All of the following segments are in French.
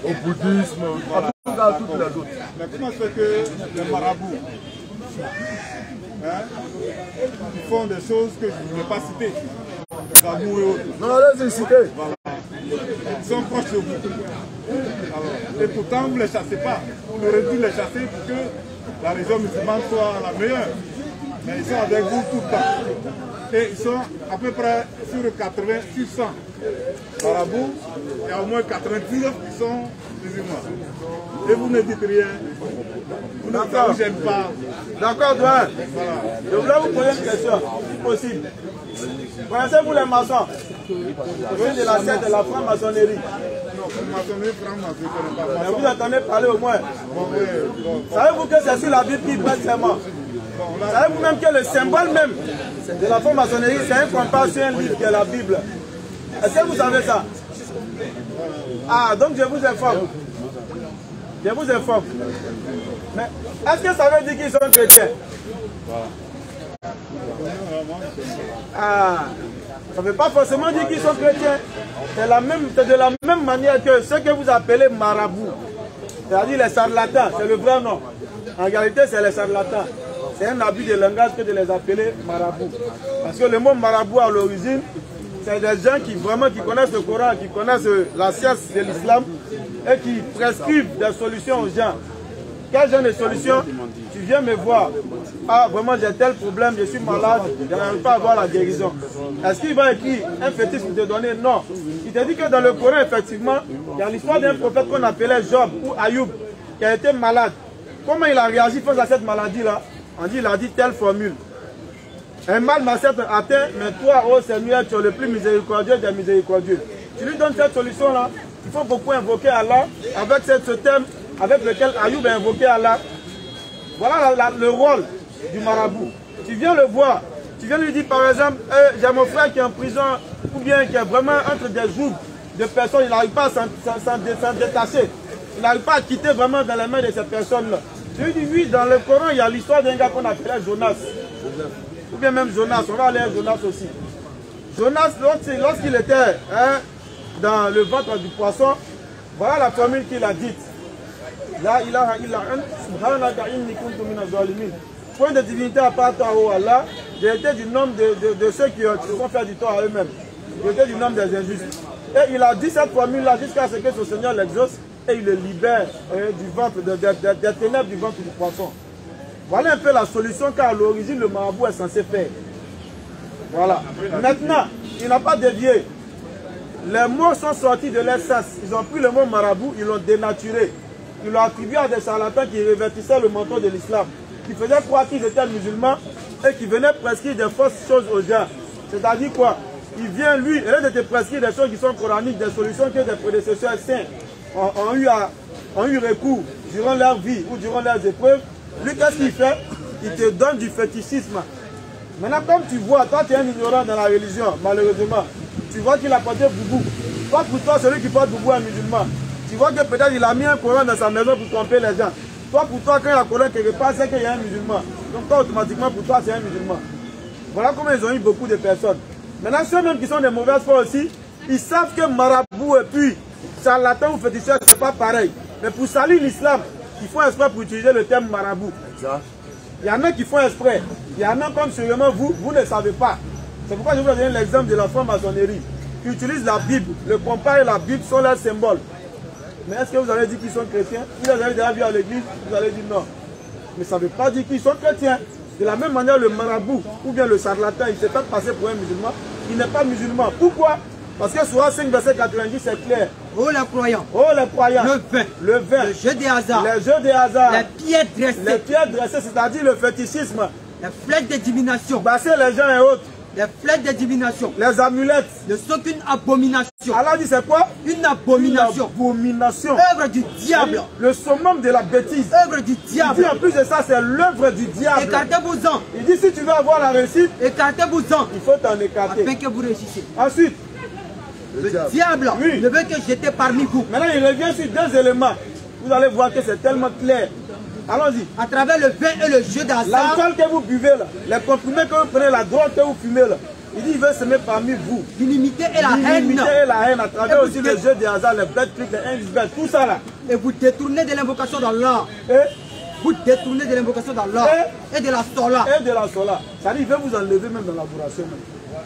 au bouddhisme, voilà, à toutes les autres. Mais comment c'est que les marabouts ils font des choses que je ne vais pas citer, les amours et autres. Non, allez-y, citez. Voilà. Ils sont proches de vous. Alors, et pourtant, vous ne les chassez pas. Vous aurez dû les chasser pour que la religion musulmane soit la meilleure. Mais ils sont avec vous tout le temps. Et ils sont à peu près sur 80, sur 100 marabouts. Il y a au moins 99 qui sont musulmans. Et vous ne dites rien. Vous ne vous gênez pas. D'accord, doyen. Voilà. Je voulais vous poser une question, si possible. Connaissez-vous les maçons? Vous de la secte de la franc-maçonnerie. Non, maçonnerie, franc-maçonnerie, je ne connais pas. Mais vous entendez parler au moins. Bon, oui, bon. Savez-vous que c'est sur la Bible qui prête serment? Savez-vous même que le symbole même de la franc-maçonnerie, c'est un compas sur un livre qui est la Bible? Est-ce que vous savez ça? Ah, donc je vous informe. Je vous informe. Mais est-ce que ça veut dire qu'ils sont chrétiens? Ah, ça ne veut pas forcément dire qu'ils sont chrétiens. C'est de la même manière que ceux que vous appelez marabouts, c'est-à-dire les charlatans, c'est le vrai nom. En réalité, c'est les charlatans. C'est un abus de langage que de les appeler marabouts. Parce que le mot marabout à l'origine, c'est des gens qui connaissent le Coran, qui connaissent la science de l'islam et qui prescrivent des solutions aux gens. Quel genre de solution? Tu viens me voir. Ah, vraiment, j'ai tel problème, je suis malade, je n'arrive pas à avoir la guérison. Est-ce qu'il va écrire un fétiche pour te donner? Non. Il te dit que dans le Coran, effectivement, il y a l'histoire d'un prophète qu'on appelait Job ou Ayoub, qui a été malade. Comment il a réagi face à cette maladie-là? On dit, il a dit telle formule. Un mal m'a certes atteint, mais toi, ô Seigneur, tu es le plus miséricordieux des miséricordieux. Tu lui donnes cette solution-là. Il faut beaucoup invoquer Allah avec ce thème avec lequel Ayoub a invoqué Allah. Voilà le rôle du marabout. Tu viens le voir. Tu viens lui dire par exemple, j'ai mon frère qui est en prison ou bien qui est vraiment entre des jougs de personnes, il n'arrive pas à s'en détacher. Il n'arrive pas à quitter vraiment dans les mains de ces personnes-là. Je lui dis oui, dans le Coran, il y a l'histoire d'un gars qu'on appelait Jonas. Ou bien même Jonas, on va aller à Jonas aussi. Jonas, lorsqu'il était dans le ventre du poisson, voilà la formule qu'il a dite. La ilaha illa ant, subhanaka inni kuntu minaz zalimin. Point de divinité à part toi, oh Allah, j'ai été du nombre de ceux qui se sont fait du tort à eux-mêmes. J'ai été du nombre des injustes. Et il a dit cette formule-là jusqu'à ce que son Seigneur l'exauce et il le libère du ventre, des ténèbres du ventre du poisson. Voilà un peu la solution qu'à l'origine le marabout est censé faire. Voilà. Maintenant, il n'a pas dévié. Les mots sont sortis de l'essence. Ils ont pris le mot marabout, ils l'ont dénaturé. Ils l'ont attribué à des charlatans qui revêtissaient le manteau de l'islam, qui faisaient croire qu'ils étaient musulmans et qui venaient prescrire des fausses choses aux gens. C'est-à-dire quoi? Il vient, lui, au lieu de te prescrire des choses qui sont coraniques, des solutions que des prédécesseurs saints ont eu recours durant leur vie ou durant leurs épreuves. Lui, qu'est-ce qu'il fait? Il te donne du fétichisme. Maintenant, comme tu vois, toi, tu es un ignorant dans la religion, malheureusement. Tu vois qu'il a porté boubou. Toi, pour toi, celui qui porte boubou est un musulman. Tu vois que peut-être il a mis un Coran dans sa maison pour tromper les gens. Toi, pour toi, quand il y a un Coran quelque part, c'est qu'il y a un musulman. Donc, toi, automatiquement, pour toi, c'est un musulman. Voilà comment ils ont eu beaucoup de personnes. Maintenant, ceux-mêmes qui sont des mauvaises foi aussi, ils savent que marabout et puis charlatan ou féticheur, c'est pas pareil. Mais pour salir l'islam, ils font exprès pour utiliser le terme marabout. Il y en a qui font exprès. Il y en a comme sûrement vous ne savez pas. C'est pourquoi je vous donne l'exemple de la franc-maçonnerie qui utilise la Bible. Le compas et la Bible sont leurs symboles. Mais est-ce que vous avez dit qu'ils sont chrétiens? Vous les avez déjà vus à l'église? Vous allez dire non. Mais ça ne veut pas dire qu'ils sont chrétiens. De la même manière, le marabout ou bien le charlatan, il s'est fait passer pour un musulman. Il n'est pas musulman. Pourquoi? Parce que sur 5 verset 90, c'est clair. Oh les croyants. Oh les croyants. Le vin. Le jeu des hasards. Les jeux des hasards. Les pierres dressées. Les pierres dressées, c'est-à-dire le fétichisme. Les flèches de divination. Basser les gens et autres. Les flèches de divination. Les amulettes. Ne sont qu'une abomination. Allah dit c'est quoi? Une abomination. Une abomination. Œuvre du diable. Le summum de la bêtise. Œuvre du diable. Il dit en plus de ça, c'est l'œuvre du diable. Écartez-vous-en. Il dit si tu veux avoir la réussite, écartez-vous-en. Il faut t'en écarter. Afin que vous réussissiez. Ensuite, le diable ne veut que j'étais parmi vous. Maintenant, il revient sur deux éléments. Vous allez voir que c'est tellement clair. Allons-y. À travers le vin et le jeu d'hasard. L'alcool que vous buvez là, les comprimés que vous prenez, la drogue que vous fumez là, Il dit il veut semer parmi vous. L'inimité et la haine. L'inimité et la haine à travers aussi les jeux de hasard, les bêtes clics, les injures, tout ça là. Et vous détournez de l'invocation d'Allah. Vous détournez de l'invocation d'Allah. Et de la sola. Et de la sola. Ça dit, il veut vous enlever même dans l'adoration.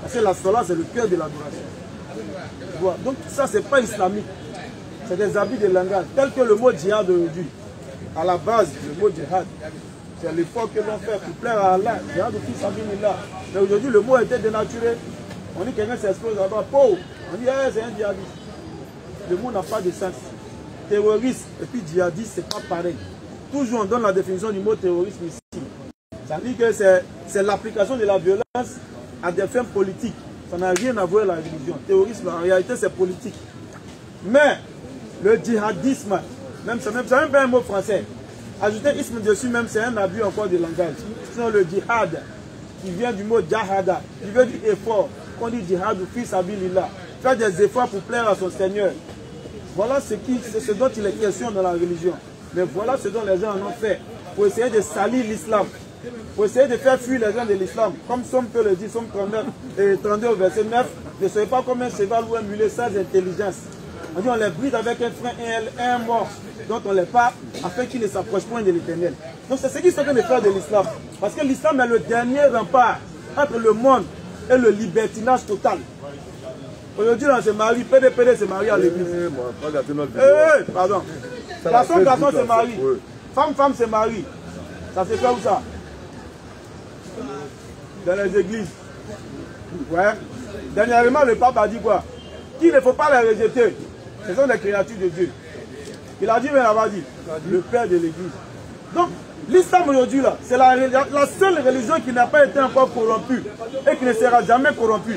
Parce que la sola, c'est le cœur de l'adoration. Voilà. Donc ça, c'est pas islamique. C'est des habits de langage. Tel que le mot djihad aujourd'hui. À la base, le mot djihad, c'est l'effort que l'on fait pour plaire à Allah. Djihad au fils là. Mais aujourd'hui, le mot a été dénaturé. On dit que quelqu'un s'explose là-bas. On dit, c'est un djihadiste. Le mot n'a pas de sens. Terroriste et puis djihadiste, c'est pas pareil. Toujours on donne la définition du mot terrorisme ici. Ça dit que c'est l'application de la violence à des fins politiques. Ça n'a rien à voir avec la religion. Terrorisme, en réalité, c'est politique. Mais le djihadisme, même c'est même pas un mot français. Ajouter isme dessus même, c'est un abus encore de langage. Sinon le djihad, qui vient du mot jahada, qui veut dire effort. On dit djihad ou fils abilillah. Faire des efforts pour plaire à son Seigneur. Voilà ce dont il est question dans la religion. Mais voilà ce dont les gens en ont fait. Pour essayer de salir l'islam. Pour essayer de faire fuir les gens de l'islam. Comme Somme peut le dire, Somme 32 au verset 9. Ne soyez pas comme un cheval ou un mulet sans intelligence. On dit on les bride avec un frein et un mort dont on les part afin qu'ils ne s'approchent point de l'éternel. Donc c'est ce qu'ils sont en train de faire de l'islam. Parce que l'islam est le dernier rempart entre le monde et le libertinage total. Aujourd'hui, on se marie, PDPD se marie à l'église. Pardon. Garçon se marie. Femme se marie. Ça se fait où ça? Dans les églises. Ouais. Dernièrement, le pape a dit quoi? Qu'il ne faut pas les rejeter. Ce sont des créatures de Dieu. Il a dit, mais il a dit, le père de l'église. Donc, l'islam aujourd'hui, là, c'est la seule religion qui n'a pas été encore corrompue et qui ne sera jamais corrompue.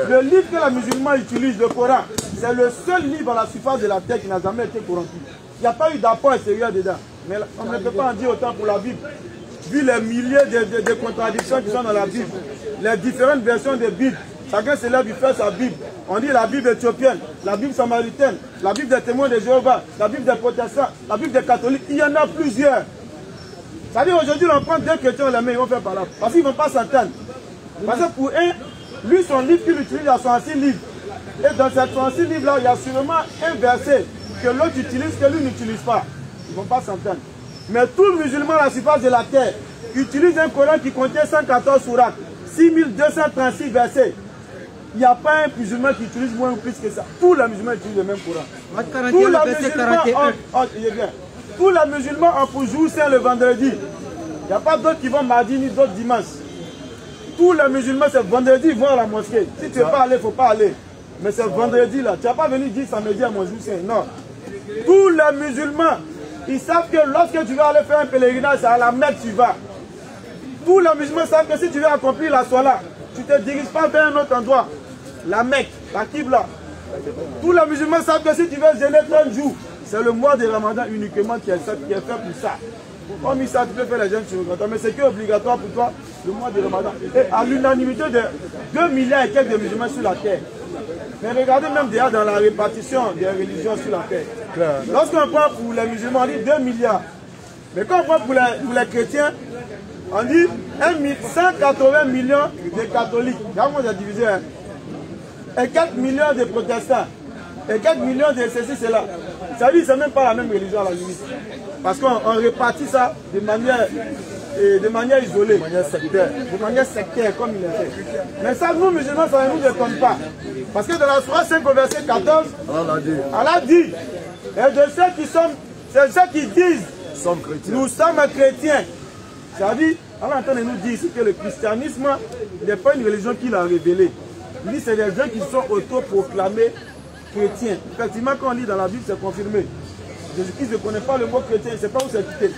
Le livre que les musulmans utilisent, le Coran, c'est le seul livre à la surface de la terre qui n'a jamais été corrompu. Il n'y a pas eu d'apport extérieur dedans. Mais on ne peut pas en dire autant pour la Bible. Vu les milliers de contradictions qui sont dans la Bible, les différentes versions de Bible, chacun se lève, il fait sa Bible. On dit la Bible éthiopienne, la Bible samaritaine, la Bible des témoins de Jéhovah, la Bible des protestants, la Bible des catholiques. Il y en a plusieurs. C'est-à-dire aujourd'hui, on prend deux chrétiens, on les met, ils vont faire par là. Parce qu'ils ne vont pas s'entendre. Parce que pour un, lui, son livre qu'il utilise, il y a 66 livres. Et dans ces 66 livres-là, il y a sûrement un verset que l'autre utilise, que lui n'utilise pas. Ils ne vont pas s'entendre. Mais tout musulman à la surface de la terre utilise un Coran qui contient 114 sourates, 6236 versets. Il n'y a pas un musulman qui utilise moins ou plus que ça. Tous les musulmans utilisent le même Coran. Tous les musulmans ont pour jour saint le vendredi. Il n'y a pas d'autres qui vont mardi ni d'autres dimanche. Tous les musulmans, c'est vendredi, ils vont à la mosquée. Si tu ne veux pas aller, il ne faut pas aller. Mais c'est vendredi là. Tu n'as pas venu dire samedi à mon jour saint. Non. Tous les musulmans, ils savent que lorsque tu vas aller faire un pèlerinage, c'est à la Mecque que tu vas. Tous les musulmans savent que si tu veux accomplir la sola, tu ne te diriges pas vers un autre endroit. La Mecque, la Qibla. Tous les musulmans savent que si tu veux jeûner 30 jours, c'est le mois de Ramadan uniquement qui est fait pour ça. Comme ça, tu peux faire les jeûnes sur le mais c'est que obligatoire pour toi, le mois de Ramadan. Et à l'unanimité de 2 milliards et quelques de musulmans sur la terre. Mais regardez même déjà dans la répartition des religions sur la terre. Lorsqu'on prend pour les musulmans, on dit 2 milliards. Mais quand on prend pour les chrétiens, on dit 180 millions de catholiques. Regarde comment c'est divisé. Hein? Et 4 millions de protestants. Et 4 millions de ceci, cela. Ça veut dire que ce n'est même pas la même religion à la limite. Parce qu'on répartit ça de manière isolée. De manière sectaire, comme il est fait. Mais ça, nous musulmans, ça ne nous étonne pas. Parce que dans la Sourate 5 au verset 14, Allah dit, et de ceux qui disent, nous sommes chrétiens. C'est-à-dire, Allah est en train de nous dire ici que le christianisme n'est pas une religion qu'il a révélée. Il dit c'est des gens qui sont autoproclamés chrétiens. Effectivement, quand on lit dans la Bible, c'est confirmé. Jésus-Christ ne connaît pas le mot chrétien, il ne sait pas où c'est quitté.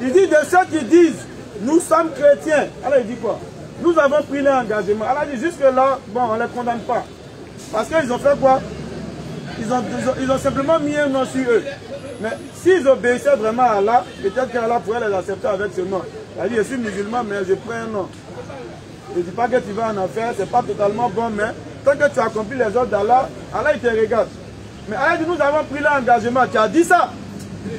Il dit de ceux qui disent, nous sommes chrétiens. Alors il dit quoi? Nous avons pris l'engagement. Alors il dit jusque-là, bon, on ne les condamne pas. Parce qu'ils ont fait quoi? Ils ont simplement mis un nom sur eux. Mais s'ils obéissaient vraiment à Allah, peut-être qu'Allah pourrait les accepter avec ce nom. Il a dit, je suis musulman, mais je prends un nom. Je ne dis pas que tu vas en enfer, ce n'est pas totalement bon, mais tant que tu accomplis les ordres d'Allah, Allah il te regarde. Mais Allah dit, nous avons pris l'engagement. Tu as dit ça.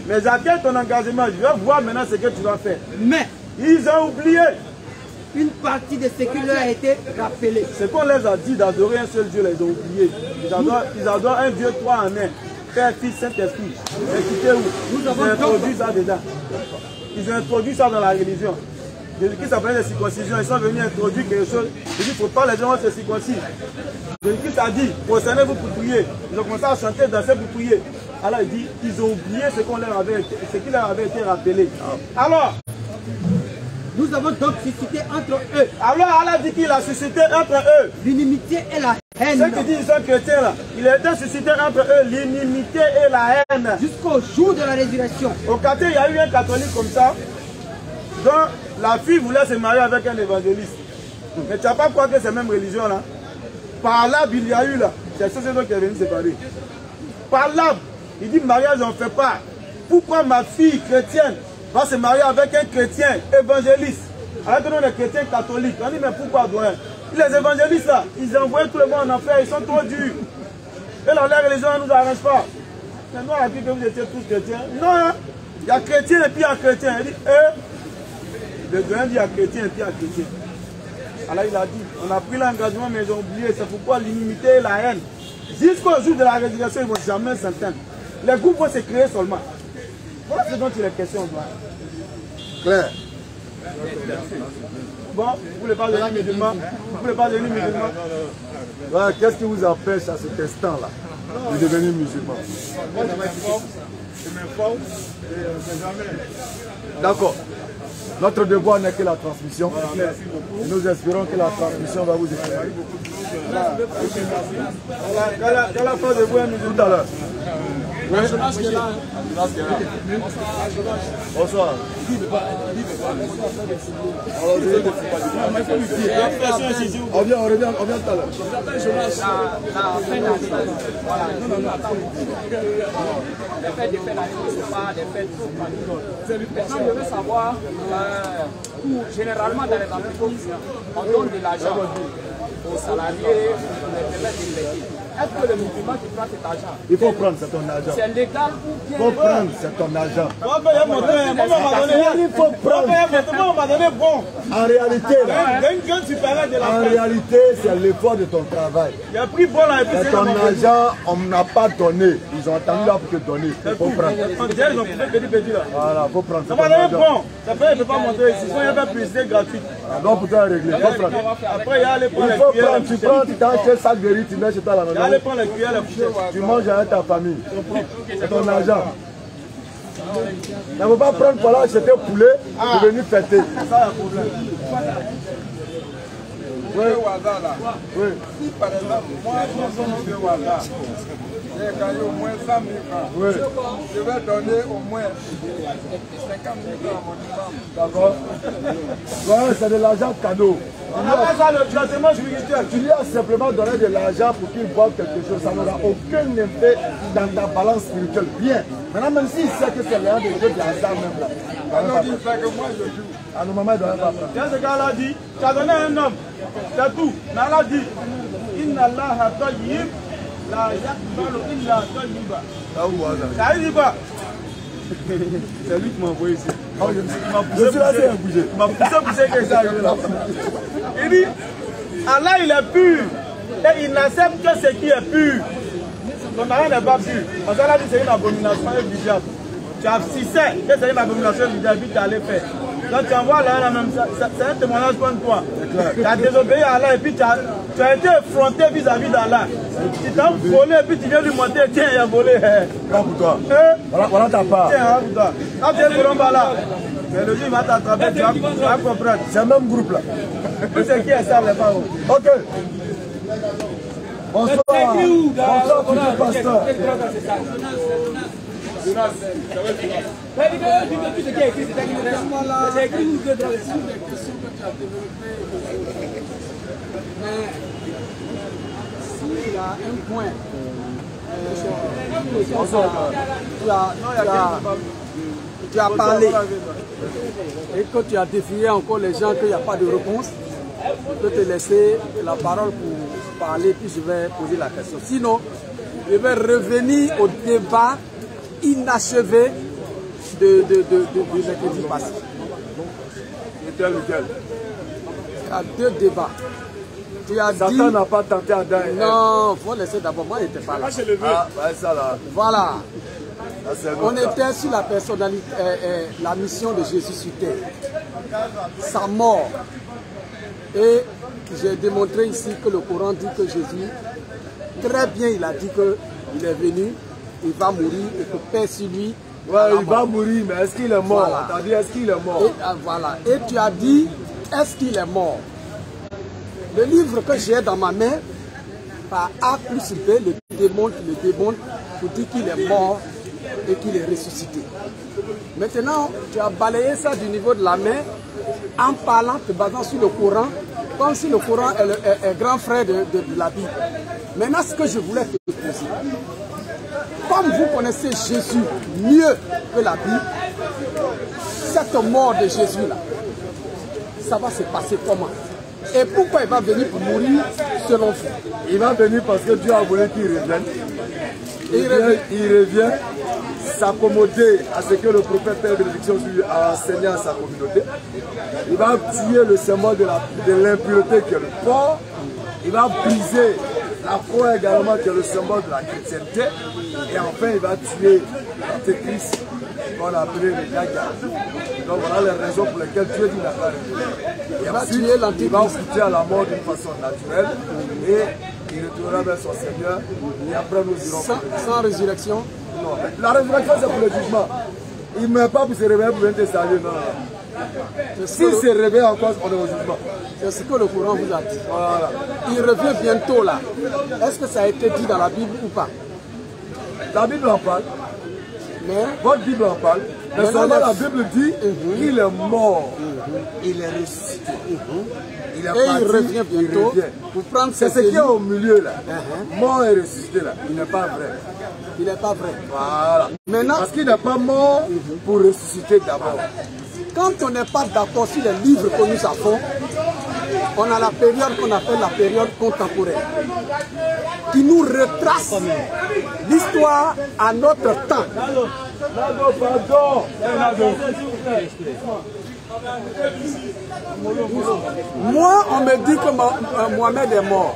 Mais à quel ton engagement? Je vais voir maintenant ce que tu vas faire. Mais ils ont oublié. une partie de ce qui leur a été rappelé. Ce qu'on les a dit d'adorer un seul Dieu, les ont oubliés. Ils adorent un Dieu trois en un. Père, Fils, Saint-Esprit. Écoutez où ils ont introduit ça dedans. Ils ont introduit ça dans la religion. Jésus-Christ s'appelait la circoncision. Ils sont venus introduire quelque chose. Ils disent, il ne faut pas les gens se circoncire. Jésus-Christ a dit, prosternez-vous pour prier. Ils ont commencé à chanter, danser pour prier. Alors il dit, ils ont oublié ce qui leur avait été rappelé. Alors, nous avons donc suscité entre eux. Alors Allah dit qu'il a suscité entre eux l'inimité et la haine. Ceux qui disent qu'ils sont chrétiens là, il a été suscité entre eux l'inimité et la haine. Jusqu'au jour de la résurrection. Au quartier, il y a eu un catholique comme ça, dont la fille voulait se marier avec un évangéliste. Mais tu n'as pas croire que c'est la même religion là. Par là, il y a eu là, c'est ce qui est venu se séparer. Par là, il dit mariage on ne fait pas. Pourquoi ma fille chrétienne va se marier avec un chrétien évangéliste, avec nous les chrétiens catholiques? On dit mais pourquoi doyen? Les évangélistes là, ils envoient tout le monde en enfer, ils sont trop durs. Et là, la religion ne nous arrange pas. Mais nous on a dit que vous étiez tous chrétiens. Non, hein? Il y a chrétien et puis il y a chrétien. Il dit, le doyen dit il y a chrétien et puis il y a chrétien. Alors il a dit, on a pris l'engagement mais ils ont oublié, c'est pourquoi l'inimité et la haine. Jusqu'au jour de la résurrection, ils ne vont jamais s'entendre. Les groupes vont se créer seulement. Voilà ce dont il est question. Claire. Bon, vous ne voulez pas devenir musulman? Vous ne voulez pas devenir musulman? Ouais, qu'est-ce qui vous empêche à cet instant-là de devenir musulman? Moi, je m'informe et c'est jamais. D'accord. Notre devoir n'est que la transmission. Voilà, merci beaucoup. Et nous espérons que la transmission va vous aider. Quelle la fois de vous un musulman Tout à l'heure. Bonsoir. On vient tout à l'heure. Les fêtes de fin d'année ne sont pas des fêtes pour nous. Maintenant, je veux savoir, généralement dans les entreprises, on donne de l'argent aux salariés pour les permettre d'investir. Est-ce que le musulman qui prend cet argent, Il faut prendre, c'est ton argent. c'est légal ou bien... Il faut prendre, c'est ton argent. Il faut prendre. On m'a donné bon. En réalité, là, en réalité, c'est l'effort de ton travail. Il a pris bon là et puis C'est ton argent, on n'a pas donné. Ils ont attendu là pour te donner. Il faut prendre. ils ont coupé petit là. Voilà, il faut prendre. Ça C'est m'a ton donné argent. bon. Ça fait, il ne peut pas montrer ici. Il faut y avoir publicité gratuite. Donc pour toi régler, il faut prendre. Après, il y a les prendre Il les faut cuillères. prendre, tu prends, tu t'achètes ça guéri, tu mets chez toi à la Il y a les maison. prendre les cuillères, les fourchettes. Tu manges avec ta famille. C'est ton argent. Il ne faut pas prendre pour là acheter poulet et venir fêter. C'est ça le problème. Oui. Oui. Si par exemple, moi, je suis de Ouaga, j'ai gagné au moins 100 000 francs. Oui. Je vais donner au moins 50 000 francs à mon imam. D'accord. Ouais, c'est de l'argent cadeau. Après ça, le traitement spirituel. Tu lui as simplement donné de l'argent pour qu'il voit quelque chose. Ça n'aura aucun effet dans ta balance spirituelle. Bien. Maintenant, même s'il sait que c'est l'un des jeux de hasard même là. Alors, il fait que moi, je joue. À nos mamans, il ne doit pas prendre. Tiens, ce gars-là dit, tu as donné un homme, c'est tout. Mais Allah dit, Inna Allah tayyib, la yakbalu illa tayyiba. Ça dit pas. C'est lui qui m'a envoyé ici. Je suis là, c'est un bouger. Il m'a poussé que ça arrive là. Il dit, Allah il est pur. Et il n'accepte que ce qui est pur. Ton mari n'est pas pur. Parce qu'Allah dit c'est une abomination évidente. Tu as sais que c'est une abomination évidente, puis tu es allé faire. Donc tu envoies là, même, c'est un témoignage contre toi. Tu as désobéi à Allah et puis tu as été effronté vis-à-vis d'Allah. Tu t'as volé et puis tu viens lui montrer, tiens, il a volé. Prends pour toi. Voilà ta part. Tiens, hein, pour toi. Quand tu es volé là, mais le jour il va t'attraper, tu vas comprendre. C'est le même groupe là. Tout ce qui est ça, les parents. Ok. Bonsoir. Bonsoir, futur pasteur. Il y a un point. Tu as parlé et que tu as défié encore les gens qu'il n'y a pas de réponse. Je peux te laisser la parole pour parler, puis je vais poser la question. Sinon, je vais revenir au débat inachevé de mercredi passé. Lequel? a deux débats. Tu as Satan dit... n'a pas tenté Adam et Ève. Non, il faut laisser d'abord. Moi, il n'était pas là. Ah, ouais, ça là. Voilà. Ça, c'est On l'autre. était sur la personnalité, la mission de Jésus sur terre. Sa mort. Et j'ai démontré ici que le Coran dit que Jésus, très bien, il a dit qu'il est venu, il va mourir et que Père sur lui. Ouais, il va mourir, mais est-ce qu'il est mort? Voilà. T'as dit, est-ce qu'il est mort? Et, voilà. Et tu as dit, est-ce qu'il est mort? Le livre que j'ai dans ma main, par A plus B, le démontre pour dire qu'il est mort et qu'il est ressuscité. Maintenant, tu as balayé ça du niveau de la main en parlant, te basant sur le Coran, comme si le Coran est grand frère de la Bible. Maintenant, ce que je voulais te poser, comme vous connaissez Jésus mieux que la Bible, cette mort de Jésus-là, ça va se passer comment? Et pourquoi il va venir pour mourir selon vous? Il va venir parce que Dieu a voulu qu'il revienne. Il revient s'accommoder à ce que le prophète Père Bénédiction a enseigné à sa communauté. Il va tuer le symbole de l'impureté qui est le porc. Il va briser la croix également qui est le symbole de la chrétienté. Et enfin il va tuer l'antéchrist qu'on a appelé le Gaga. Donc voilà les raisons pour lesquelles Dieu dit la vérité. Et ensuite, il va goûter à la mort d'une façon naturelle et il retournera vers son Seigneur et après nous irons. Sans résurrection? Non, la résurrection c'est pour le jugement. Il ne meurt pas pour se réveiller pour venir te saluer. Non. S'il se réveille encore, on est au jugement. C'est ce que le Coran vous a dit. Voilà. Il revient bientôt là. Est-ce que ça a été dit dans la Bible ou pas? La Bible en parle. Mais votre Bible en parle. Mais seulement la Bible dit qu'il est mort. Il est ressuscité. Il est parti, il revient bientôt pour prendre c'est ce qui est au milieu là. Mort et ressuscité là. Il n'est pas vrai. Il n'est pas vrai. Voilà. Maintenant, parce qu'il n'est pas mort pour ressusciter d'abord. Quand on n'est pas d'accord sur les livres que nous avons, on a la période qu'on appelle la période contemporaine, qui nous retrace l'histoire à notre temps. Moi, on me dit que Mohamed est mort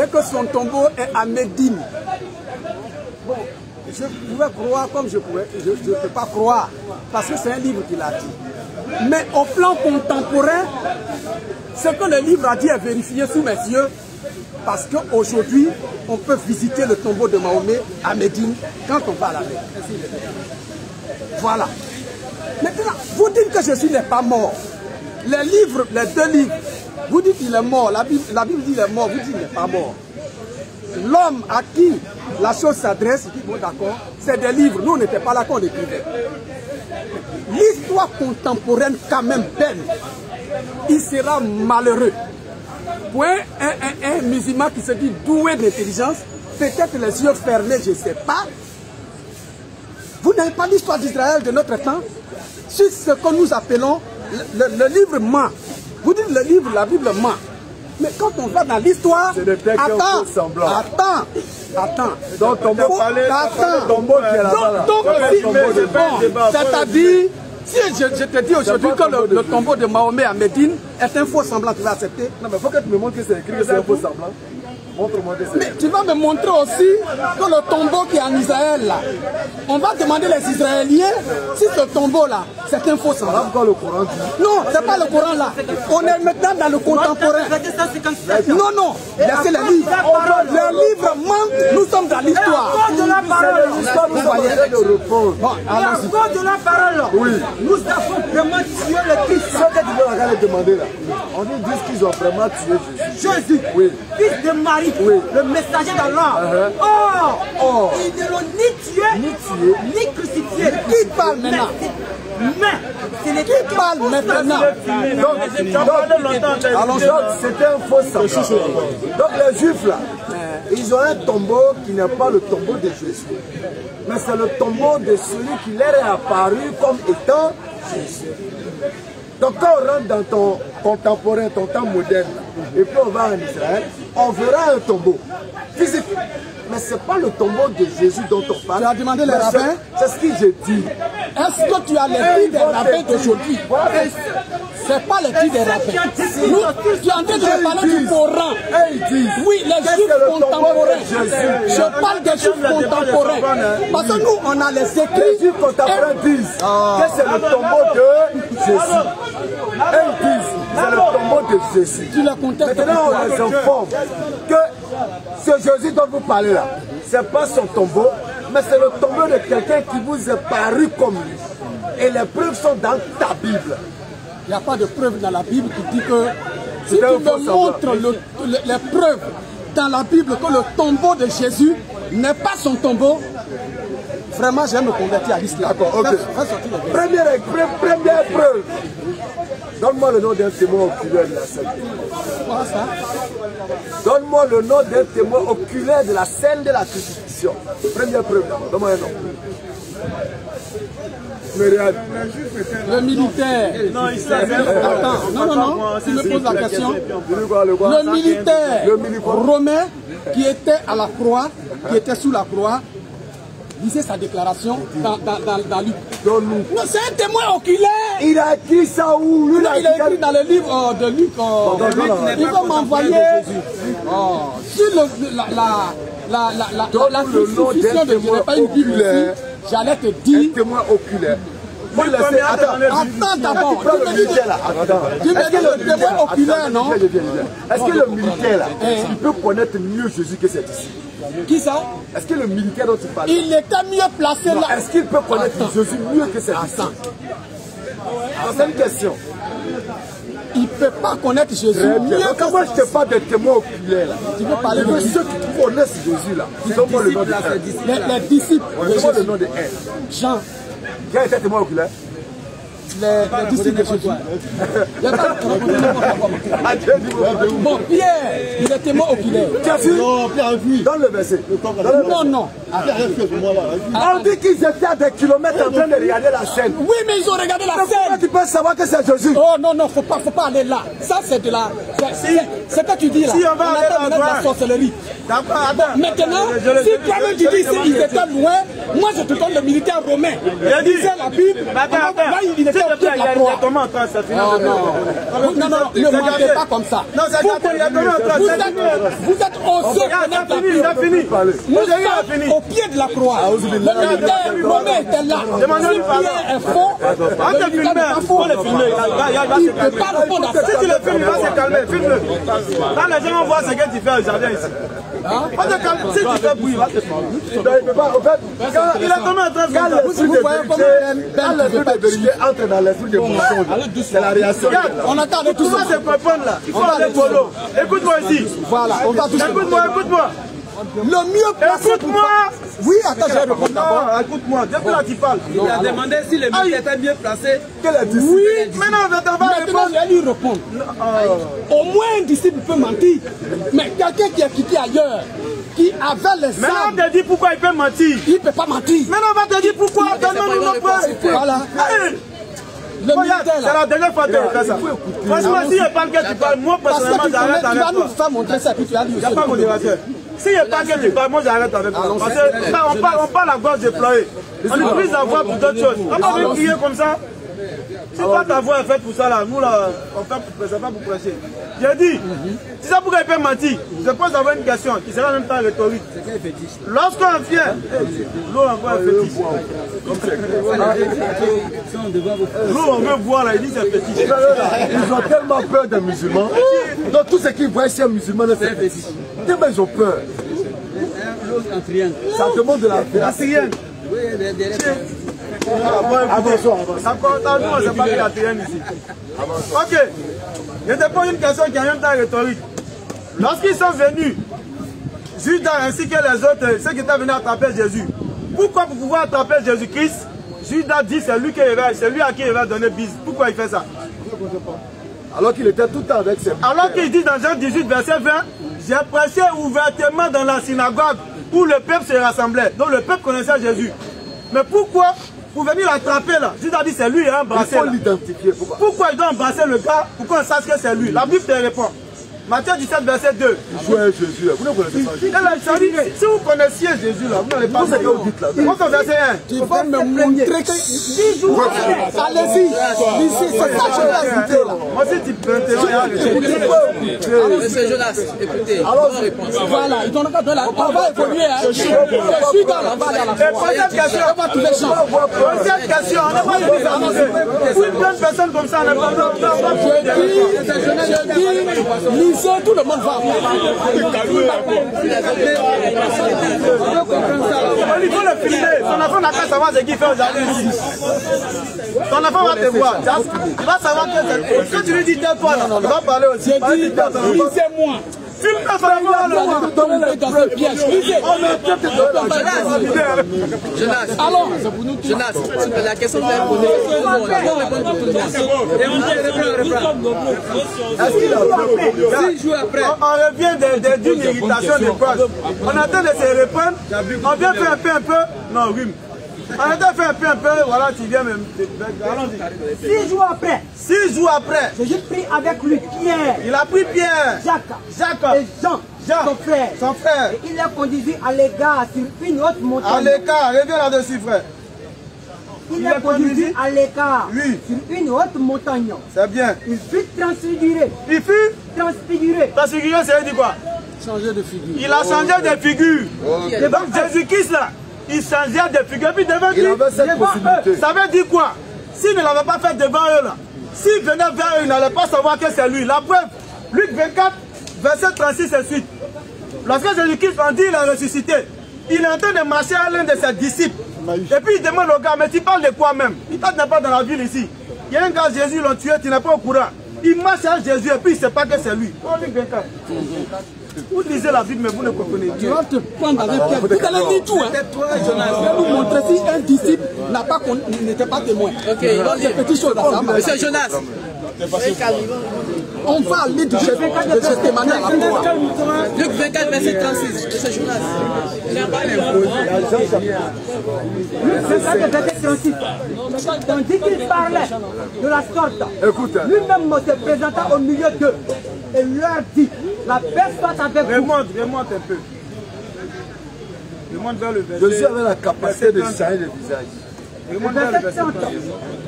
et que son tombeau est à Médine. Bon, je pouvais croire comme je pouvais, je ne peux pas croire, parce que c'est un livre qu'il a dit. Mais au plan contemporain, ce que le livre a dit est vérifié sous mes yeux, parce qu'aujourd'hui, on peut visiter le tombeau de Mahomet à Médine quand on va à la Mecque. Voilà. Maintenant, vous dites que Jésus n'est pas mort. Les livres, les deux livres, vous dites qu'il est mort. La Bible dit qu'il est mort, vous dites qu'il n'est pas mort. L'homme à qui la chose s'adresse, il dit bon d'accord, c'est des livres. Nous, on n'était pas là quand on écrivait. L'histoire contemporaine, quand même belle, il sera malheureux. Pour un musulman qui se dit doué d'intelligence, peut-être les yeux fermés, je ne sais pas. Vous n'avez pas l'histoire d'Israël de notre temps? Sur ce que nous appelons le livre ment. Vous dites le livre, la Bible ment. Mais quand on va dans l'histoire, attends. Donc tombeau qui est là-bas. C'est-à-dire, si je te dis aujourd'hui que le tombeau de Mahomet à Médine est un faux semblant, tu vas accepter? Non mais il faut que tu me montres que c'est écrit que c'est un faux semblant. Montre-moi que c'est. Mais tu vas me montrer aussi que le tombeau qui est en Israël là, on va demander les Israéliens si ce tombeau là, c'est un faux semblant. Pourquoi le Coran dit? Non, c'est pas le Coran là. On est maintenant dans le contemporain. Non, laissez les livres. Les livres mentent, nous sommes dans l'histoire. de la parole. Vous voyez le repos. Bon, à cause de la parole, oui. Nous avons vraiment tué le Christ. Ce que tu veux regarder demander là, on nous dit qu'ils ont vraiment tué Jésus. Jésus, oui. Fils de Marie, le messager d'Allah. Or, ils ne l'ont ni tué, ni crucifié. Qui parle maintenant? Mais, ce n'est qui parle maintenant? Donc, c'était un faux semblant. Donc les Juifs là, ils ont un tombeau qui n'est pas le tombeau de Jésus. Mais c'est le tombeau de celui qui leur est apparu comme étant Jésus. Donc quand on rentre dans ton contemporain, ton temps moderne, et puis on va en Israël, on verra un tombeau physique. Mais ce n'est pas le tombeau de Jésus dont on parle. Tu as demandé les rabbins? C'est ce que j'ai dit. Est-ce que tu as les filles des rabbins d'aujourd'hui? C'est pas les filles des rabbins. Tu es en train de me parler du Coran. Oui, les juifs contemporains. Je parle des juifs contemporains. Parce que nous, on a les écrits. Les juifs contemporains disent que c'est le tombeau de Jésus. Ils disent c'est le tombeau de Jésus. Tu les contestes. Maintenant, on les informe que ce Jésus dont vous parlez là, ce n'est pas son tombeau, mais c'est le tombeau de quelqu'un qui vous est paru comme lui. Et les preuves sont dans ta Bible. Il n'y a pas de preuve dans la Bible qui dit que si tu me montres les preuves dans la Bible que le tombeau de Jésus n'est pas son tombeau, vraiment je vais me convertir à l'islam. D'accord, ok. Première preuve. Donne-moi le nom d'un témoin oculaire de la scène. Voilà ça. Donne-moi le nom d'un témoin oculaire de la scène de la crucifixion. Première preuve d'abord. Donne-moi un nom. Le militaire. Non, il s'est Attends, non, tu me poses la question. Le militaire romain qui était à la croix, qui était sous la croix, lisez sa déclaration dans Luc. Non, c'est un témoin oculaire. Il a écrit ça où? Il a écrit dans le livre de Luc. Il va m'envoyer sur la crucifixion de Jésus. Pas une Bible ici. J'allais te dire. Un témoin oculaire. Attends d'abord. Tu me dis le témoin oculaire, non? Est-ce que le militaire là, il peut connaître mieux Jésus que c'est ici? Qui ça? Est-ce que le militaire dont tu parles? Il était mieux placé là. Est-ce qu'il peut connaître Jésus mieux que c'est ici? C'est une question. Il ne peut pas connaître Jésus mieux que comment je te parle des témoins oculaires là? Tu veux parler de ceux qui connaissent Jésus là. Donne-moi le nom de les disciples. Donne-moi le nom de elle. Jean. Qui a été témoin oculaire? Les disciples de Jésus. Bon, Pierre, il est témoin oculaire. Tu as vu? Non, Pierre a vu. Dans le verset. Non. On dit qu'ils étaient à des kilomètres en train de regarder la scène. Oui, mais ils ont regardé la scène. Comment tu peux savoir que c'est Jésus? Oh non, faut pas aller là. Ça, c'est de la... C'est ce que tu dis là. Si on va aller dans la sorcellerie. Maintenant, si toi-même tu dis qu'ils étaient loin, moi je te donne le militaire romain. Il disait la Bible, il était au pied de la croix. Non, ne mentez pas comme ça. Vous êtes osé connaître la Bible. Nous sommes au pied de la croix. Le militaire romain était là. Si Pierre est faux, le militaire n'est pas faux. Il ne peut pas répondre à ça. Si tu le filmes, il va se calmer. Filme-le. Quand les gens vont voir ce que tu fais au jardin ici. Si tu fais bruit, il va te prendre. Il est tombé en train de faire. Quand l'esprit de vérité entre dans l'esprit de mensonge, c'est la réaction. On attend de tout ça. Comment se comprendre là? Il faut aller polo. Écoute-moi ici. Voilà, on va tout ça. Écoute-moi. Le mieux placé. Écoute-moi. Oui, attends, je vais répondre d'abord. Non, écoute-moi. Depuis là, tu parles. Il a demandé si le militaire était mieux placé. Que les disciples. Oui, maintenant, on va maintenant, je vais lui répondre. Au moins, un disciple peut mentir. Mais quelqu'un qui est quitté ailleurs, qui avait les maintenant, armes, on te dit pourquoi il peut mentir. il ne peut pas mentir. Maintenant, on va te dire pourquoi. Donne-moi nos preuves. Voilà. Le militaire C'est la là. dernière fois que tu fais ça. Franchement, si je parle que tu parles, moi Parce personnellement, que j'arrête tu avec vas toi. nous faire montrer ça, puis tu vas dire Il n'y a pas modérateur. Si je parle que tu parles, moi j'arrête avec toi. Parce que on parle à gorge déployée. On est plus à voir pour d'autres choses. On peut même crier comme ça. Si pas ta voix est faite pour ça là, nous là, on fait pas pour prêcher. J'ai dit, si ça pourquoi il peut mentir, je pose d'abord une question qui sera en même temps rhétorique. Lorsqu'on vient, l'eau encore est fétiche. L'eau on veut boire là, il dit c'est fétiche. Ils ont tellement peur des musulmans. Donc tout ce qu'ils voient ici, un musulman, c'est fétiche. Tellement ils ont peur. Ça demande de la syrienne. Attention, c'est pas la Syrienne ici. Ok, je te pose une question qui est en même temps rhétorique. Lorsqu'ils sont venus, Judas ainsi que les autres, ceux qui étaient venus attraper Jésus, pourquoi pour pouvoir attraper Jésus-Christ, Judas dit c'est lui à qui il va donner bise. Pourquoi il fait ça? Alors qu'il était tout le temps avec ses frères. Alors qu'il dit dans Jean 18, verset 20, j'ai prêché ouvertement dans la synagogue où le peuple se rassemblait. Donc le peuple connaissait Jésus. Mais pourquoi, pour venir l'attraper là, Judas dit c'est lui, il a embrassé. Il faut l'identifier. Pourquoi il doit embrasser le gars? Pourquoi on sache que c'est lui? La Bible te répond. Matthieu 17, verset 2. Il jouait Jésus là. Vous ne connaissez pas Jésus. Si vous connaissiez Jésus là, vous n'allez pas ce que vous dites là. Votre verset 1. Tu vas me montrer que 10 jours après. Allez-y. Ici, c'est ça que je vais ajouter là. Moi aussi, tu peux Monsieur Jonas, écoutez. Alors, voilà, ils ont le là. On va évoluer. Je suis dans la balle à la fois. Prochaine question. On va tous les champs. Prochaine question. On n'a pas de avancer. Oui, plein de personnes comme ça, on n'a pas Je dis, lycée, tout le monde va il faut le filmer. Son enfant n'a qu'à savoir ce qu'il fait aujourd'hui ici. Ton enfant va te voir. Il va savoir que quand tu lui dis tais-toi, il va parler aussi. J'ai dit, lisez-moi. Filme-le son enfant dans ce piège. Jonas, alors, Jonas, la question que vous avez posée, on répond pas tout le monde. 6 jours après. On revient d'une irritation des proches. On attend de se reprendre. On vient faire un peu. Non, rime. On attend de faire un peu. Voilà, tu viens même. Allons-y. 6 jours après. 6 jours après. Jésus prit avec lui Pierre. Il a pris Pierre. Jacques. Et Jean. Son frère. Son frère. Et il les conduisit à l'écart sur une haute montagne. À l'écart. Reviens là-dessus, frère. Il les conduisit à l'écart. Oui. Sur une haute montagne. C'est bien. Il fut transfiguré. Il fut transfiguré. Transfiguré, ça veut dire quoi? Changer de figure. Il a changé de figure. Okay. Donc Jésus-Christ là, il changeait de figure. Puis devant il avait cette possibilité. Ça veut dire quoi? S'il ne l'avait pas fait devant eux là, s'il venait vers eux, ils n'allaient pas savoir que c'est lui. La preuve, Luc 24, verset 36 et suite. Lorsque Jésus-Christ en dit il est ressuscité, il est en train de marcher à l'un de ses disciples. Et puis il demande au gars, mais tu parles de quoi même? Il n'est pas dans la ville ici. Il y a un gars, Jésus l'ont tué, tu n'es pas au courant. Il marche à Jésus et puis il ne sait pas que c'est lui. Oh, Luc 24. Vous lisez la Bible, mais vous ne comprenez pas. Tu vas te prendre dans un piège. Vous allez dire tout. Hein. Je vais vous montrer si un disciple n'était pas témoin. Ok, c'est petite chose à ça. Monsieur Jonas. On va aller du chef Emmanuel à la fois. Luc 24, verset 36. Monsieur Jonas. Luc 24, verset 36. Tandis qu'il parlait de la sorte, lui-même se présenta au milieu d'eux et leur dit, la paix soit avec vous. Remonte un peu. Remonte vers le verset. Jésus avait la capacité de changer le visage. Remonte vers le verset.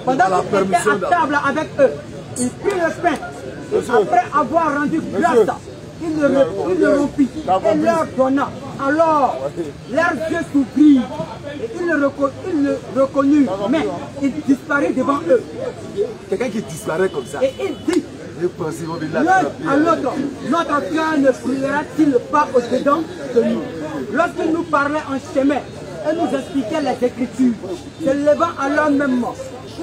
Pendant qu'il était à table avec eux, il prit le pain. Après avoir rendu grâce, il le rompit et leur donna. Alors, leurs yeux s'ouvrirent et ils le reconnurent, mais il disparut devant eux. Quelqu'un qui disparaît comme ça. Et il dit, l'un à l'autre, notre cœur ne brûlera-t-il pas au-dedans de nous? Lorsqu'il nous parlait en chemin et nous expliquait les Écritures, se levant alors même,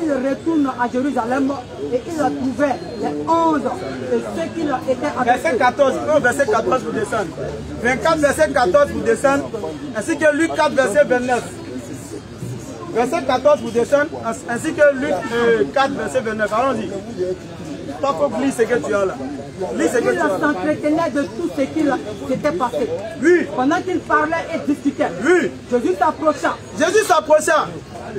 il retourne à Jérusalem et il a trouvé les 11 et ceux qui étaient avec verset 14, verset 14 pour descendre. 24, verset 14 pour descendre, ainsi que Luc 4, verset 29. Verset 14 pour descendre, ainsi que Luc 4, verset 29. Allons-y. Toi, il faut que lire ce que tu as là. Il s'entretenait de tout ce qui s'était passé. Oui. Pendant qu'il parlait et discutait, oui. Jésus s'approcha. Jésus s'approcha.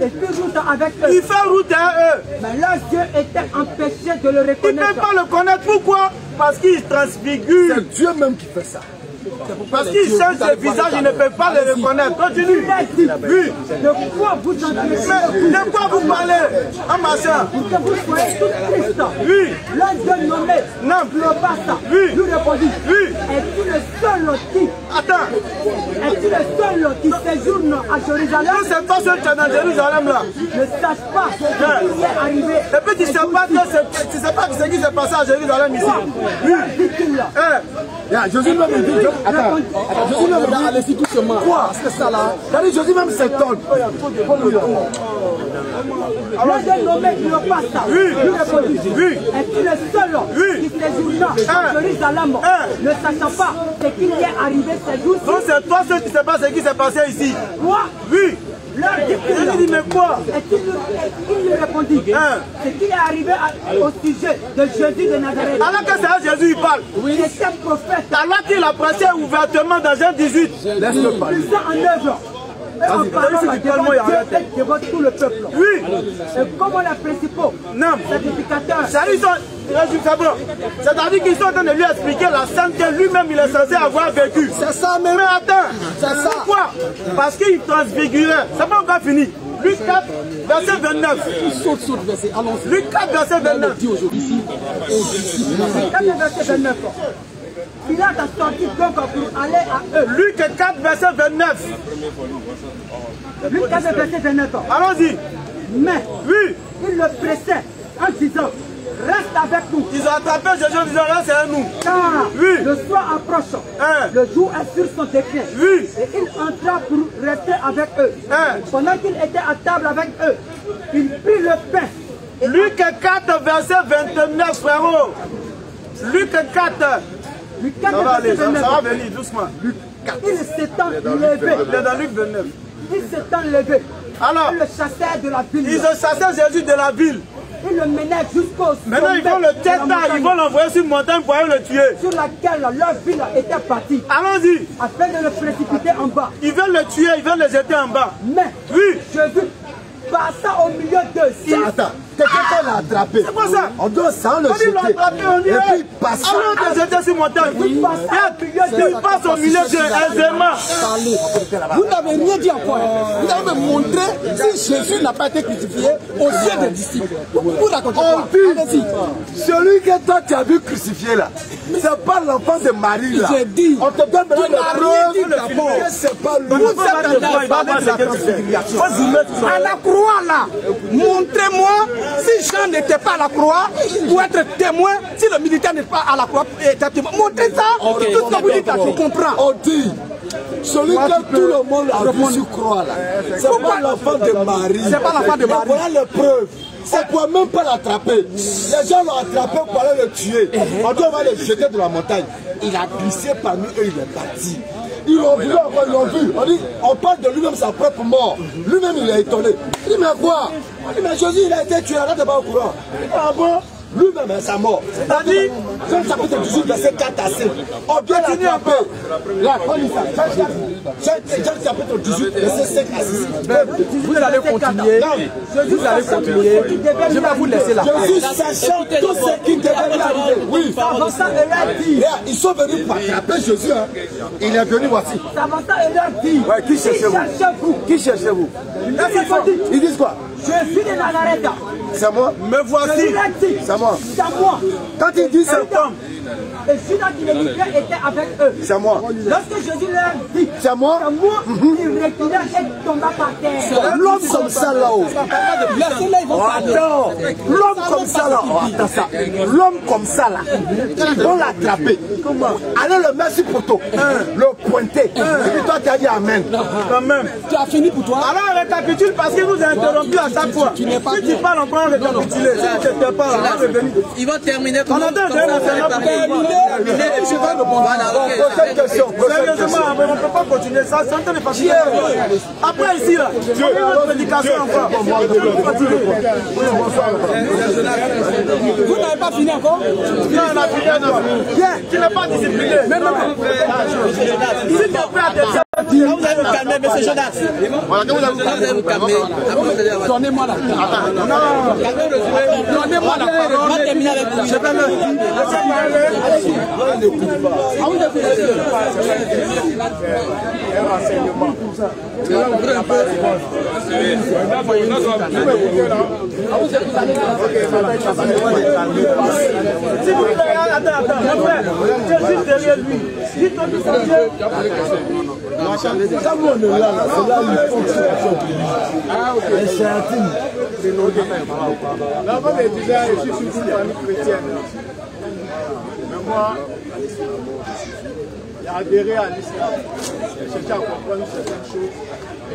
Et fit route avec eux. Il fait route à eux. Mais leurs yeux étaient empêchés de le reconnaître. Ils ne peuvent pas le connaître. Pourquoi? Parce qu'il transfigure. C'est Dieu même qui fait ça. Parce qu'ils changent de visage, ils ne peuvent pas le reconnaître. Continue. Oui. De quoi vous entendez? De quoi vous parlez? En marchant. Pour que vous soyez tous tristes. Oui. L'un d'eux nommé Cléopâtre lui répondit. Oui. Es-tu le seul qui... Attends. Es-tu le seul qui séjourne à Jérusalem? Non, c'est pas seul qui est dans Jérusalem là. Ne sache pas ce qui est arrivé. Et puis tu sais pas ce qui s'est passé à Jérusalem ici. Oui. Dit-il. Jésus même dit. Attends, Jésus même dit, allez-y doucement. Quoi? C'est ça là. Jésus même s'étonne. L'un d'eux nommé Cléopâtre lui répondit. Es-tu le seul qui séjourne à Jérusalem, ne sachant pas ce qui lui est arrivé ces jours-ci? Donc c'est toi seul qui ne sais pas ce qui s'est passé ici. Moi? Oui. Il dit mais quoi? Il lui répondit. Ce qui est arrivé au sujet de Jésus de Nazareth. Alors que c'est à Jésus il parle. Oui. C'est un prophète. Alors qu'il a prêché ouvertement dans Jean 18. Laisse-le parler. Il en œuvre. Et en parlant devant Dieu et devant tout le peuple. Oui. Et comme les principaux Non. Certificateur. C'est-à-dire qu'ils sont en train de lui expliquer la scène que lui-même il est censé avoir vécu. C'est ça même. Mais attends, C'est ça. pourquoi? Parce qu'il transfigurait. C'est pas encore fini. Luc 4, verset 29. Saute, verset. Allons-y. Luc 4, verset 29. Dit aujourd'hui ici. Luc 4, verset 29. Pilate a sorti donc pour aller à eux. Luc 4, verset 29. Luc 4, verset 29. Allons-y. Mais Oui. il le pressait en disant, reste avec nous. Ils ont attrapé Jésus en disant, là c'est à nous. Car Oui. le soir approche. Le jour est sur son déclin. Oui. Et il entra pour rester avec eux. Pendant qu'il était à table avec eux, il prit le pain. Luc 4, verset 29, frérot. Luc 4. Luc 4, Ça va aller, verset ça 29. va venir doucement. Luc 4. Il s'étant levé. Il est dans Luc 29. Il s'étant levé. Alors, Il le chassait de la ville. ils ont chassé Jésus de la ville. Ils le menaient jusqu'au Maintenant, ils vont sommet le de la têter, montagne ils vont l'envoyer sur une montagne pour aller le tuer. sur laquelle leur ville était partie, Allons-y. afin de le précipiter en bas. Ils veulent le tuer, ils veulent le jeter en bas. Mais Oui. Jésus passa au milieu d'eux. Attends, quelqu'un l'a attrapé. C'est quoi ça? On doit sans le Quand ils l'ont jeter. attrapé, on Et dirait. puis il passe. Alors de jeter sur une montagne. Il passe au milieu d'eux aisément. Vous n'avez rien dit encore. Vous avez même montré si Jésus n'a pas été crucifié aux yeux des disciples. Vous racontez quoi? Allez-y. Celui que toi tu as vu crucifié là, c'est pas l'enfant de Marie là. J'ai dit. On te donne maintenant Tu n'as rien dit le d'abord. que c'est pas lui. Vous êtes en train de à la croix là. Montrez-moi si Jean n'était pas à la croix pour être témoin, si le militaire n'est pas à la croix pour être témoin. Montrez ça. Tout ce que vous dites là, je comprends. On dit, celui que tout le monde a vu sur croix là, c'est pas l'enfant de Marie. C'est pas l'enfant de Marie. Voilà les preuves. On ne peut même pas l'attraper. Les gens l'ont attrapé pour aller le tuer. On dit on va le jeter de la montagne. Il a glissé parmi eux, il est parti. Ils l'ont vu encore, ils l'ont vu. On dit, on parle de lui-même, sa propre mort. Lui-même, il est étonné. Il dit, mais quoi? On dit, mais Jésus, il a été tué, là, t'es pas au courant. Il dit, ah bon? Lui-même, sa mort. C'est-à-dire, Jean chapitre 18, verset 4 à 5. On vient l'attraper. Là, on dit ça. Jean chapitre 18, verset 5 à 6. Vous allez continuer. Vous allez continuer. Je vais vous laisser là. Jésus, sachant tout ce qui devait lui arriver. Oui. Ils sont venus pour attraper Jésus. Hein. Il est venu, voici. S'avança et leur dit, Ouais, qui cherchez-vous? Qui cherchez-vous? Ils disent quoi? Je suis de Nazareth. C'est moi. Me voici. C'est moi. C'est moi. Quand il dit c'est moi, Et Judas qui le livrait était avec eux. c'est moi. Lorsque Jésus leur dit, C'est moi. il recula et tomba par terre. L'homme comme ça là-haut. Laissez-les, ils vont parler. Attends. L'homme comme ça là. Oh, attends ça. L'homme comme ça là. Ils vont l'attraper. Comment? Allez le mettre sur poteau. Le pointer. Et puis toi tu as dit amen. Quand même. Tu as fini pour toi? Alors on récapitule parce qu'il vous a interrompu à chaque fois. Si tu parles encore, on récapitule. Si tu ne parles, on va revenir. Ils vont terminer On comme attend un enseignement pour Je vais répondre. Prochaine question. sérieusement, on ne peut pas continuer ça, c'est en train de fatiguer. Après ici, là, on fait notre prédication encore. Vous n'avez pas fini encore? Non, on a fini. Bien, tu n'es pas discipliné. Même Si tu es prêt à te dire, vous allez vous calmer, monsieur Jonas. Vous allez vous calmer. donnez-moi la parole. Donnez-moi la On va parole. terminer avec vous. Je vais le si vous voulez, attends, mon frère, tu es juste derrière lui. Dis-toi que c'est Dieu. Comme on est là, c'est là où il faut que c'est L'avant des disait, je suis une famille chrétienne. Mais moi, j'ai adhéré à l'islam. J'ai cherché à comprendre certaines choses. Et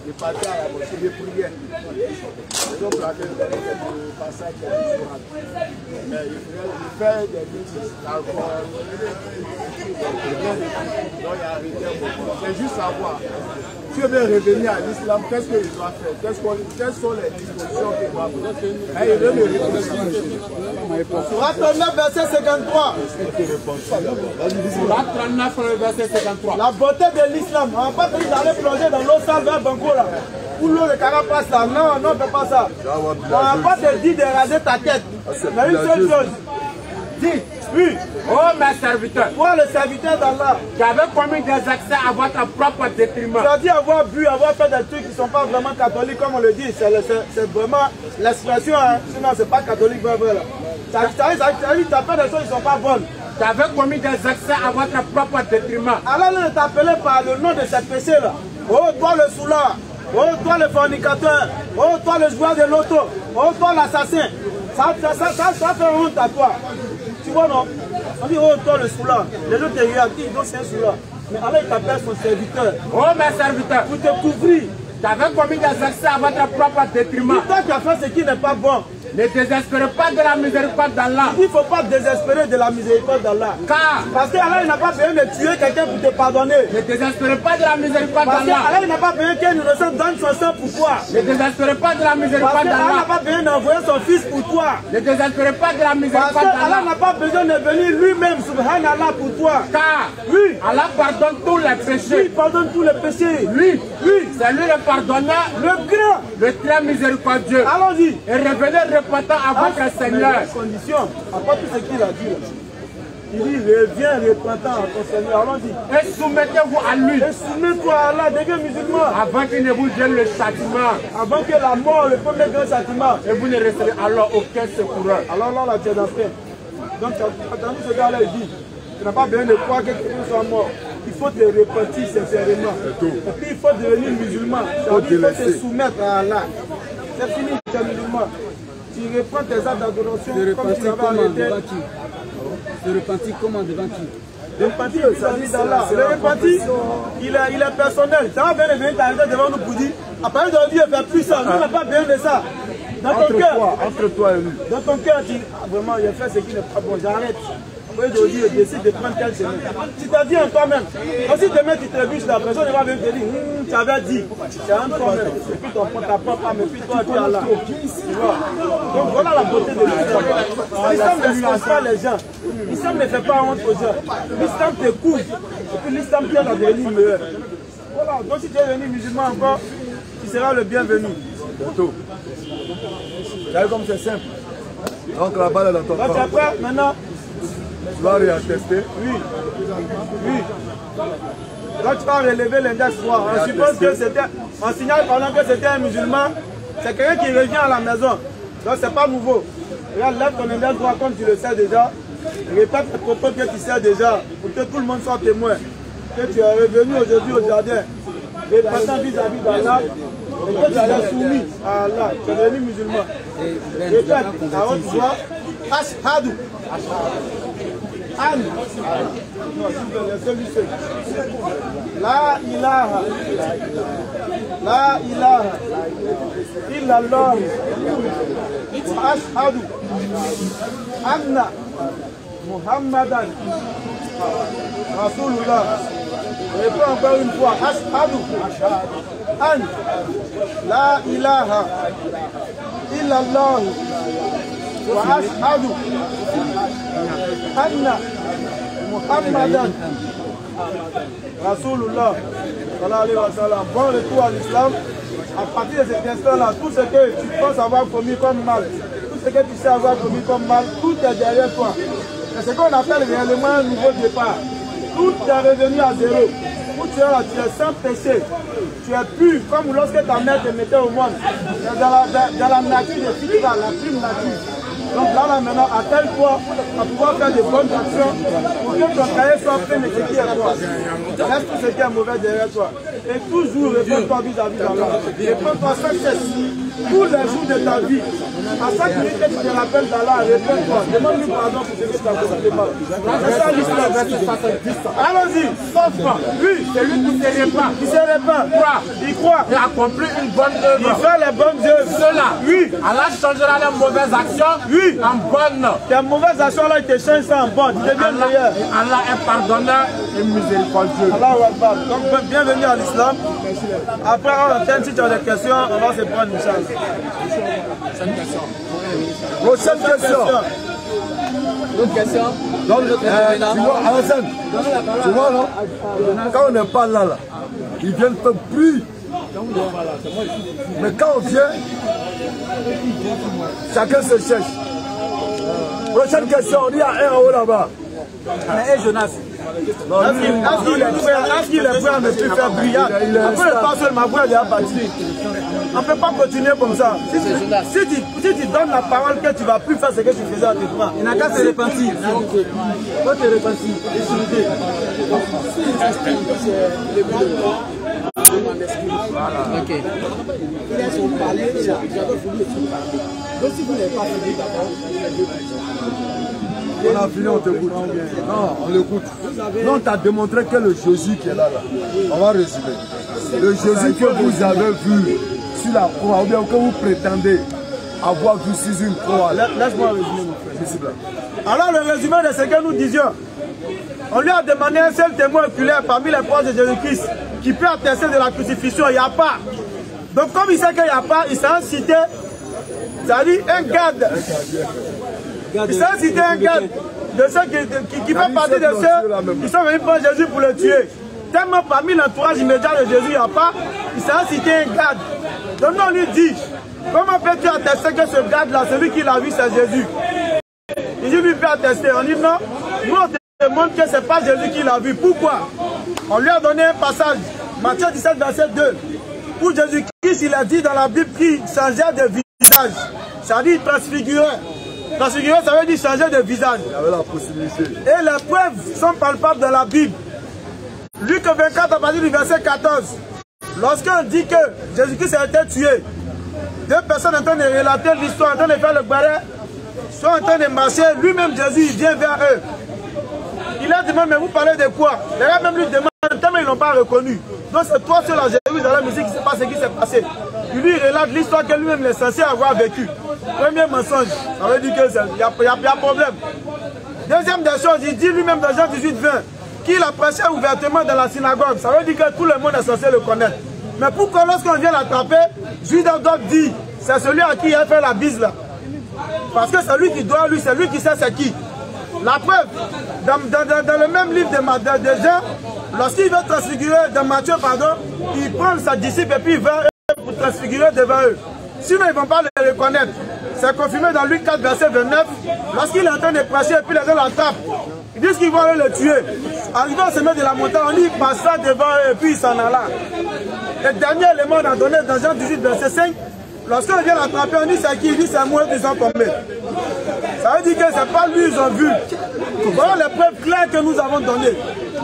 j'ai parti à la mosquée de prière. Et donc, là, je vais quelques passages de l'histoire. Mais il fait des bêtises. Donc, il y a arrêté un moment. C'est juste savoir. tu veux revenir à l'islam, qu'est-ce qu'il doit faire? Quelles sont les dispositions qu'il doit prendre? Et il veut me répondre. Surat 39, verset 53. Surat 39, verset 53. La beauté de l'islam. On n'a pas besoin d'aller plonger dans l'eau sale vers Banco là. Pour l'eau de carapace là. Non, non, on ne fait pas ça. On n'a pas te dit de raser ta tête. Mais une seule chose. Dis, oui. Oh mes serviteurs, toi le serviteur d'Allah, qui avez commis des accès à votre propre détriment. Tu as dit avoir bu, avoir fait des trucs qui ne sont pas vraiment catholiques comme on le dit. C'est vraiment l'expression, hein. Sinon c'est pas catholique vrai là. Tu as fait des choses qui ne sont pas bonnes. Tu avais commis des accès à votre propre détriment. Allah ne t'appelait par le nom de ces péchés là. Oh toi le soulard, oh toi le fornicateur, oh toi le joueur de loto, oh toi l'assassin. Ça fait honte à toi. Tu vois non? On dit, oh toi le soulard. Les autres te regardent, ils disent, c'est un soulard. Mais Allah il t'appelle son serviteur. Oh mes serviteurs, pour te couvrir. Tu avais commis des accès à votre propre détriment. Toi qui as fait ce qui n'est pas bon. Ne désespérez pas de la miséricorde d'Allah. Il ne faut pas désespérer de la miséricorde d'Allah. Car parce qu'Allah n'a pas besoin de tuer quelqu'un pour te pardonner. Ne désespérez pas de la miséricorde d'Allah. Parce qu'Allah n'a pas besoin qu'un innocent donne son sang pour toi. Ne désespérez pas de la miséricorde d'Allah. Parce qu'Allah n'a pas besoin d'envoyer son fils pour toi. Ne désespérez pas de la miséricorde d'Allah. Parce qu'Allah n'a pas besoin de venir lui-même, subhanallah, pour toi. Car oui, Allah pardonne tous les péchés. Oui, il pardonne tous les péchés. Oui, c'est lui le pardonneur, le grand, le très miséricordieux. Allons-y. Et revenez repentant à votre Seigneur. Condition, à part tout ce qu'il a dit. Il dit, reviens repentant à ton Seigneur. Allons-y. Et soumettez-vous à lui. Et soumets-toi à Allah, deviens musulman. Avant qu'il ne vous vienne le châtiment. Avant que la mort, le premier grand châtiment. Et vous ne resterez alors aucun secoureur. Alors là, tu es dans paix. Donc, tu as entendu ce gars-là, il dit, tu n'as pas besoin de croire que quelqu'un soit mort. Il faut te repentir sincèrement. Et puis, il faut devenir musulman. Il faut te soumettre à Allah. C'est fini, tu es musulman. Tu reprends tes actes d'adoration comme tu l'avais arrêté. Se repentir comment devant qui? Le repentir, ça dit d'Allah. Le repentir, il est personnel. Ça va bien devenir t'arrêter devant nous pour dire, à partir d'aujourd'hui, il ne fait plus ça. Nous n'avons pas besoin de ça. Dans ton cœur. Entre toi et lui. Dans ton cœur, tu dis, vraiment, il a fait ce qui n'est pas bon, j'arrête. Aujourd'hui, je décide de prendre quel chemin. Tu t'as dit en toi-même. Si demain tu te révises, la personne ne va venir te dire, tu avais dit. C'est en toi-même. Et puis ton ta propre âme, et puis toi, tu es là. Tu vois. Donc voilà la beauté de l'islam. L'islam ne change pas les gens. L'islam ne fait pas honte aux gens. L'islam te couvre. Et puis l'islam t'aide à devenir meilleur. Voilà. Donc si tu es devenu musulman encore, tu seras le bienvenu. Bientôt. Vous savez comme c'est simple. Donc la balle est dans ton camp. Donc tu es prêt maintenant? Tu vas réattester. Oui. Oui. Là, tu vas relever l'index 3. On suppose que c'était, on signale pendant que c'était un musulman. C'est quelqu'un qui revient à la maison. Donc, c'est pas nouveau. Regarde, lève ton index 3 comme tu le sais déjà. Répète les propos que tu sais déjà. Pour que tout le monde soit témoin. Que tu es revenu aujourd'hui au jardin. Repentant vis-à-vis d'Allah. Et que tu es soumis à Allah. Tu es devenu musulman. Répète à haute voix. Ashhadu. An. La ilaha. La ilaha. Illallah. Wa ashhadu. Anna. Muhammadan. Rasulullah. Réponds encore une fois. Ashhadu. An. La ilaha. Illallah. وأشهد أن محمدا رسول الله صلى الله عليه وسلم. Bon retour à l'islam. À partir de cet instant-là, tout ce que tu penses avoir commis comme mal, tout ce que tu sais avoir commis comme mal, tout est derrière toi. C'est ce qu'on appelle réellement un nouveau départ. Tout est revenu à zéro. Où tu es là, tu es sans péché. Tu es pur, comme lorsque ta mère te mettait au monde. Dans la nature de Fitra, la prime nature. Donc là, maintenant, attelle-toi à pouvoir faire de bonnes actions pour que ton cahier soit plein de ce qui est toi. Laisse tout ce qui est mauvais derrière toi. Et toujours, réponds-toi vis-à-vis d'Allah. Réponds-toi sans cesse. Tous les jours de ta vie. À chaque minute que tu te rappelles d'Allah, réponds-toi. Demande-lui pardon pour ce que tu as fait mal. C'est ça l'histoire. Allons-y. Sauf lui, c'est lui qui se répand. Qui se répand. Il croit. Il accomplit une bonne œuvre. Il fait les bonnes œuvres. Cela. Oui. Allah changera les mauvaises actions. Oui. En bonne. Tes mauvaises actions là, il te change ça en bonne. Tu deviens meilleur. Allah est pardonneur et miséricordieux. Allah Akbar. Donc bienvenue à l'islam. l'islam. Après, on entend si tu as des questions, on va se prendre une chance. Prochaine question. D'autres questions? Tu vois, non? Quand on n'est pas là, ils viennent faire bruit. Mais quand on vient, chacun se cherche. Prochaine question, on dit à un en haut là-bas. Mais Jonas, est-ce qu'il est prêt à ne plus faire brillade? Après le pasteur, ma voix est déjà partie. On ne peut pas continuer comme ça. Si tu donnes la parole que tu ne vas plus faire ce que tu faisais à tes frères, il n'a qu'à se repentir. Il faut te repentir. Ok. Ils sont parlés, j'avais voulu aussi parler. Donc si vous n'avez pas fini d'abord, on a fini, on t'écoute. Non, on l'écoute. Non, on t'a démontré que le Jésus qui est là. On va résumer. Le Jésus que vous avez vu sur la croix, ou bien que vous prétendez avoir vu sur une croix. Laisse-moi résumer, mon frère. Alors, le résumé de ce que nous disions, on lui a demandé un seul témoin oculaire parmi les proches de Jésus-Christ qui peut attester de la crucifixion. Il n'y a pas. Donc, comme il sait qu'il n'y a pas, il s'est cité, c'est-à-dire un garde. Il s'est cité un garde de ceux qui fait partie de ceux qui sont venus prendre Jésus pour le tuer. Tellement parmi l'entourage immédiat de Jésus, il n'y a pas, il s'est cité un garde. Donc, on lui dit, comment peux-tu attester que ce garde-là, celui qui l'a vu, c'est Jésus? Il dit, lui peut attester. On dit non, nous on te demande que ce n'est pas Jésus qui l'a vu. Pourquoi? On lui a donné un passage, Matthieu 17, verset 2, où Jésus-Christ, il a dit dans la Bible qu'il changeait de visage. Ça dit transfigurer. Transfigurer, ça veut dire changer de visage. Il avait la possibilité. Et les preuves sont palpables dans la Bible. Luc 24, à partir du verset 14. Lorsqu'on dit que Jésus-Christ a été tué, deux personnes en train de relater l'histoire, en train de faire le barret, sont en train de marcher, lui-même Jésus, il vient vers eux. Il leur demande, mais vous parlez de quoi? Les gars même lui demandent, tellement ils ne l'ont pas reconnu. Donc c'est toi seul à Jérusalem ici qui ne sait pas ce qui s'est passé. Il lui relate l'histoire que lui-même est censé avoir vécu. Premier mensonge, ça veut dire qu'il y a problème. Deuxième des choses, il dit lui-même dans Jean 18, 20, qu'il a prêché ouvertement dans la synagogue. Ça veut dire que tout le monde est censé le connaître. Mais pourquoi lorsqu'on vient l'attraper, Judas dit, c'est celui à qui il a fait la bise là. Parce que c'est lui qui doit, lui, c'est lui qui sait c'est qui. La preuve, dans le même livre de Jean, lorsqu'il veut transfigurer, dans Matthieu, pardon, il prend sa disciple et puis il va pour transfigurer devant eux. Sinon, ils ne vont pas le reconnaître. C'est confirmé dans Luc 4, verset 29. Lorsqu'il est en train de prêcher et puis les gens l'attrapent, ils disent qu'ils vont aller le tuer. Arrivé au sommet de la montagne, on dit il passa devant eux et puis il s'en alla. Le dernier élément on a donné dans Jean 18, verset 5. Lorsqu'on vient l'attraper, on dit c'est qui? Il dit c'est moi qu'ils ont tombé. Ça veut dire que ce n'est pas lui ils ont vu. Voilà les preuves claires que nous avons données.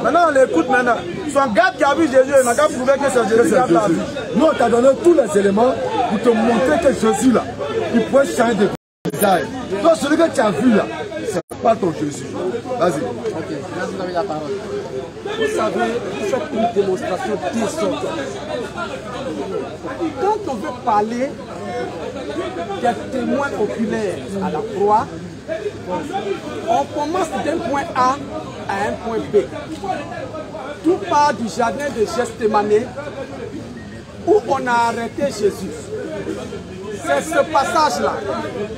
Maintenant on l'écoute maintenant. Son garde qui a vu Jésus, il n'a qu'à prouver que c'est Jésus qui a vu. Nous on t'a donné tous les éléments pour te montrer que Jésus là, il pourrait changer de visage. Donc celui que tu as vu là, c'est pas ton Jésus. Vas-y. Ok, vous avez la parole. vous savez, vous faites une démonstration désordre. Quand on veut parler des témoins oculaires à la croix, on commence d'un point A à un point B. Tout part du jardin de Gethsémani où on a arrêté Jésus. C'est ce passage-là.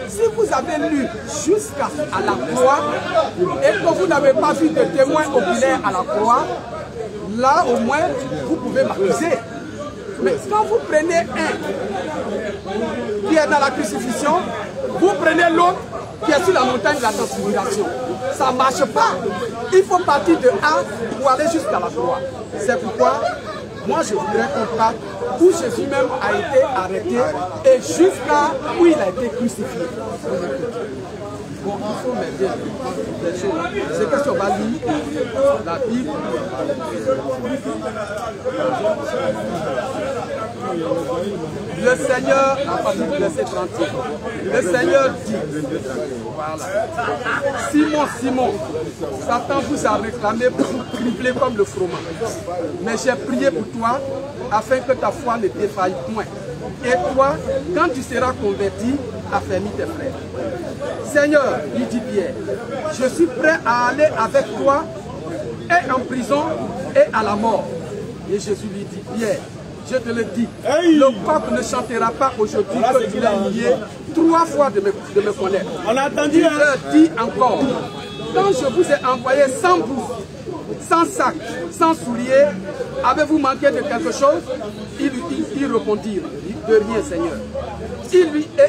Si vous avez lu jusqu'à la croix et que vous n'avez pas vu de témoin oculaire à la croix, là au moins vous pouvez m'accuser. Mais quand vous prenez un qui est dans la crucifixion, vous prenez l'autre qui est sur la montagne de la transfiguration. Ça ne marche pas. Il faut partir de A pour aller jusqu'à la croix. C'est pourquoi moi je voudrais qu'on parte où Jésus même a été arrêté et jusqu'à où il a été crucifié. Bon, il faut m'aider des choses. C'est que on va lire la Bible. Le Seigneur, à partir du verset 31, le Seigneur dit, voilà, Simon, Simon, Satan vous a réclamé pour vous cribler comme le froment. Mais j'ai prié pour toi, afin que ta foi ne défaille point. Et toi, quand tu seras converti, affermis tes frères. Seigneur, lui dit Pierre, je suis prêt à aller avec toi et en prison et à la mort. Et Jésus lui dit, Pierre, je te le dis, le coq ne chantera pas aujourd'hui que tu l'as nié 3 fois de me connaître. On a entendu. Il leur dit encore, quand je vous ai envoyé sans bourse, sans sac, sans souliers, avez-vous manqué de quelque chose? Ils répondirent, de rien, Seigneur.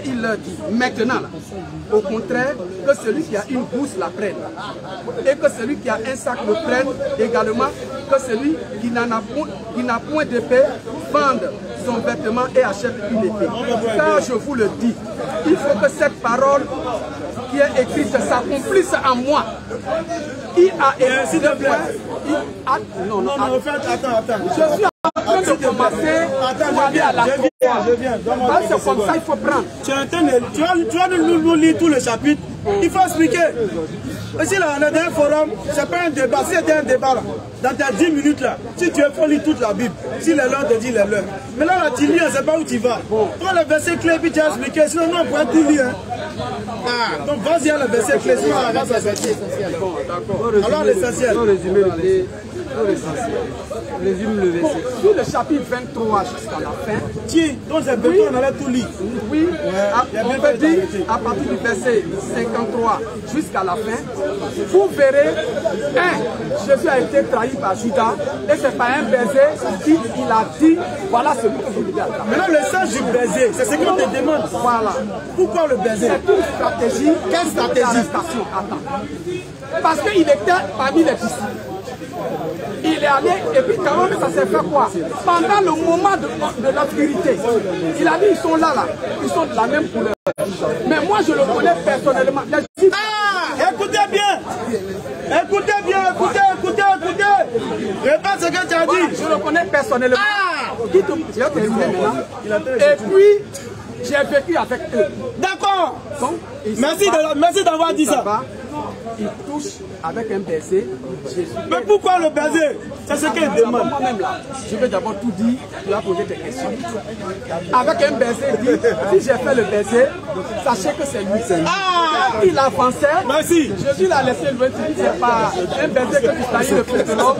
Il leur dit, maintenant, là, au contraire, que celui qui a une bourse la prenne. Et que celui qui a un sac le prenne également, que celui qui n'a point d'épée vende son vêtement et achète une épée. Car je vous le dis, il faut que cette parole qui est écrite s'accomplisse en moi. Il a s'il te plaît. Non, Attends. Je suis en train de commencer pour aller à la Je viens. c'est comme ça, il faut prendre. Tu vas nous lire tout le chapitre. Il faut expliquer. Ici, là, on est dans un forum, c'est pas un débat. Si c'était un débat, là, dans tes 10 minutes, là, si tu veux, faut lire toute la Bible. Si les leurs te dit les leurs. Mais là, tu lis, on ne sait pas où tu vas. Prends le verset clé, puis tu as expliqué. Sinon, nous, on pourrait tout lire. Hein. Donc, vas-y, à le verset clé, sinon, on va s'associer. Alors, l'essentiel. Résume le verset. Sur le chapitre 23 jusqu'à la fin. Tiens, donc c'est béton, on allait tout lire. Oui, on peut dire à partir du verset 53 jusqu'à la fin, vous verrez, Jésus a été trahi par Judas, et c'est pas un baiser qu'il a dit, voilà celui que vous devez attraper. Maintenant, le sens du baiser, c'est ce qu'on te demande. Voilà. Pourquoi le baiser? C'est une stratégie. Quelle stratégie? Attends. Parce qu'il était parmi les disciples. Il est allé, et puis quand même, ça s'est fait quoi? Pendant le moment de l'obscurité, il a dit, ils sont là, ils sont de la même couleur. Mais moi, je le connais personnellement. Écoutez bien! Écoutez! Répète ce que tu as dit! Je le connais personnellement. Je vais te dire maintenant. Et puis, j'ai vécu avec eux. D'accord! Merci d'avoir dit ça. Il touche avec un baiser Jésus. Mais pourquoi le baiser? C'est ce qu'il demande. Moi-même là, je vais d'abord tout dire, tu vas poser tes questions. Avec un baiser, il dit, si j'ai fait le baiser, sachez que c'est lui. Quand il avançait, merci. Jésus l'a laissé loin, c'est pas un baiser que tu trahis le fils de l'homme,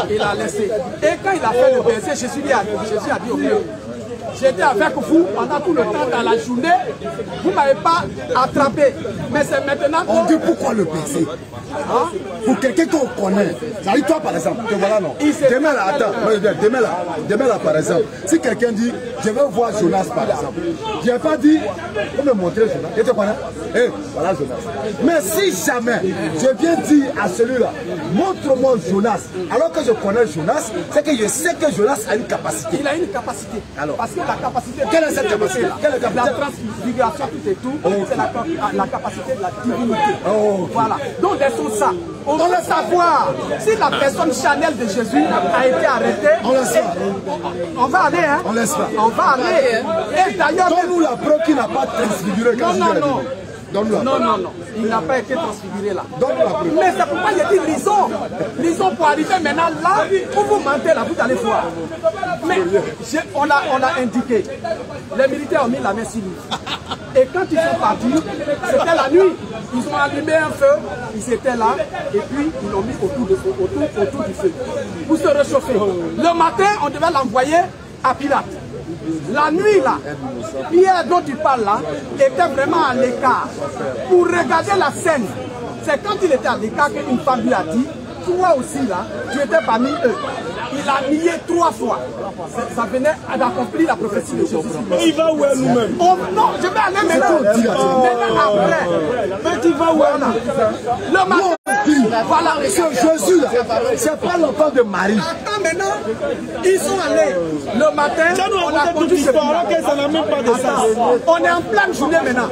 il a laissé. Et quand il a fait le baiser, Jésus a dit au peuple, j'étais avec vous pendant tout le temps dans la journée. Vous ne m'avez pas attrapé. Mais c'est maintenant que... On dit pourquoi le baiser? Pour quelqu'un qu'on connaît. Ça dit toi par exemple. Voilà non. Demain là, attends. Demain là par exemple. Si quelqu'un dit, je veux voir Jonas par exemple. Je n'ai pas dit, on me montrer Jonas. Je te connais. Voilà Jonas. Mais si jamais je viens dire à celui-là, montre-moi Jonas. Alors que je connais Jonas, c'est que je sais que Jonas a une capacité. Il a une capacité. Alors, parce que la capacité... Quelle est cette capacité? La transfiguration, tout et tout, c'est la capacité de la divinité. Voilà. Donc, laissons ça. On veut savoir si la personne Chanel de Jésus a été arrêtée. On laisse ça. On va aller, hein? On laisse ça. On va aller. Et d'ailleurs... Donne-nous la preuve qu'il n'a pas transfiguré. Non. Non, il n'a pas été transfiguré là. Donne-nous la preuve. Mais c'est pourquoi il dit lisons pour arriver maintenant là, où vous mentez là, vous allez voir. Mais on l'a indiqué. Les militaires ont mis la main sur lui. Et quand ils sont partis, c'était la nuit. Ils ont allumé un feu, ils étaient là, et puis ils l'ont mis autour du feu pour se réchauffer. Le matin, on devait l'envoyer à Pilate. La nuit là, Pierre dont tu parles là, était vraiment à l'écart. Pour regarder la scène, c'est quand il était à l'écart qu'une femme lui a dit, toi aussi là, tu étais parmi eux. Il a nié 3 fois. Ça venait d'accomplir la prophétie de Jésus. Et il va où est nous-mêmes? Non, je vais aller maintenant. Maintenant après. Mais tu vas où est Le matin. Voilà. Jésus là, c'est pas l'enfant de Marie. Attends maintenant. Ils sont allés. Le matin, on a conduit ce fils-là. On est en pleine journée maintenant.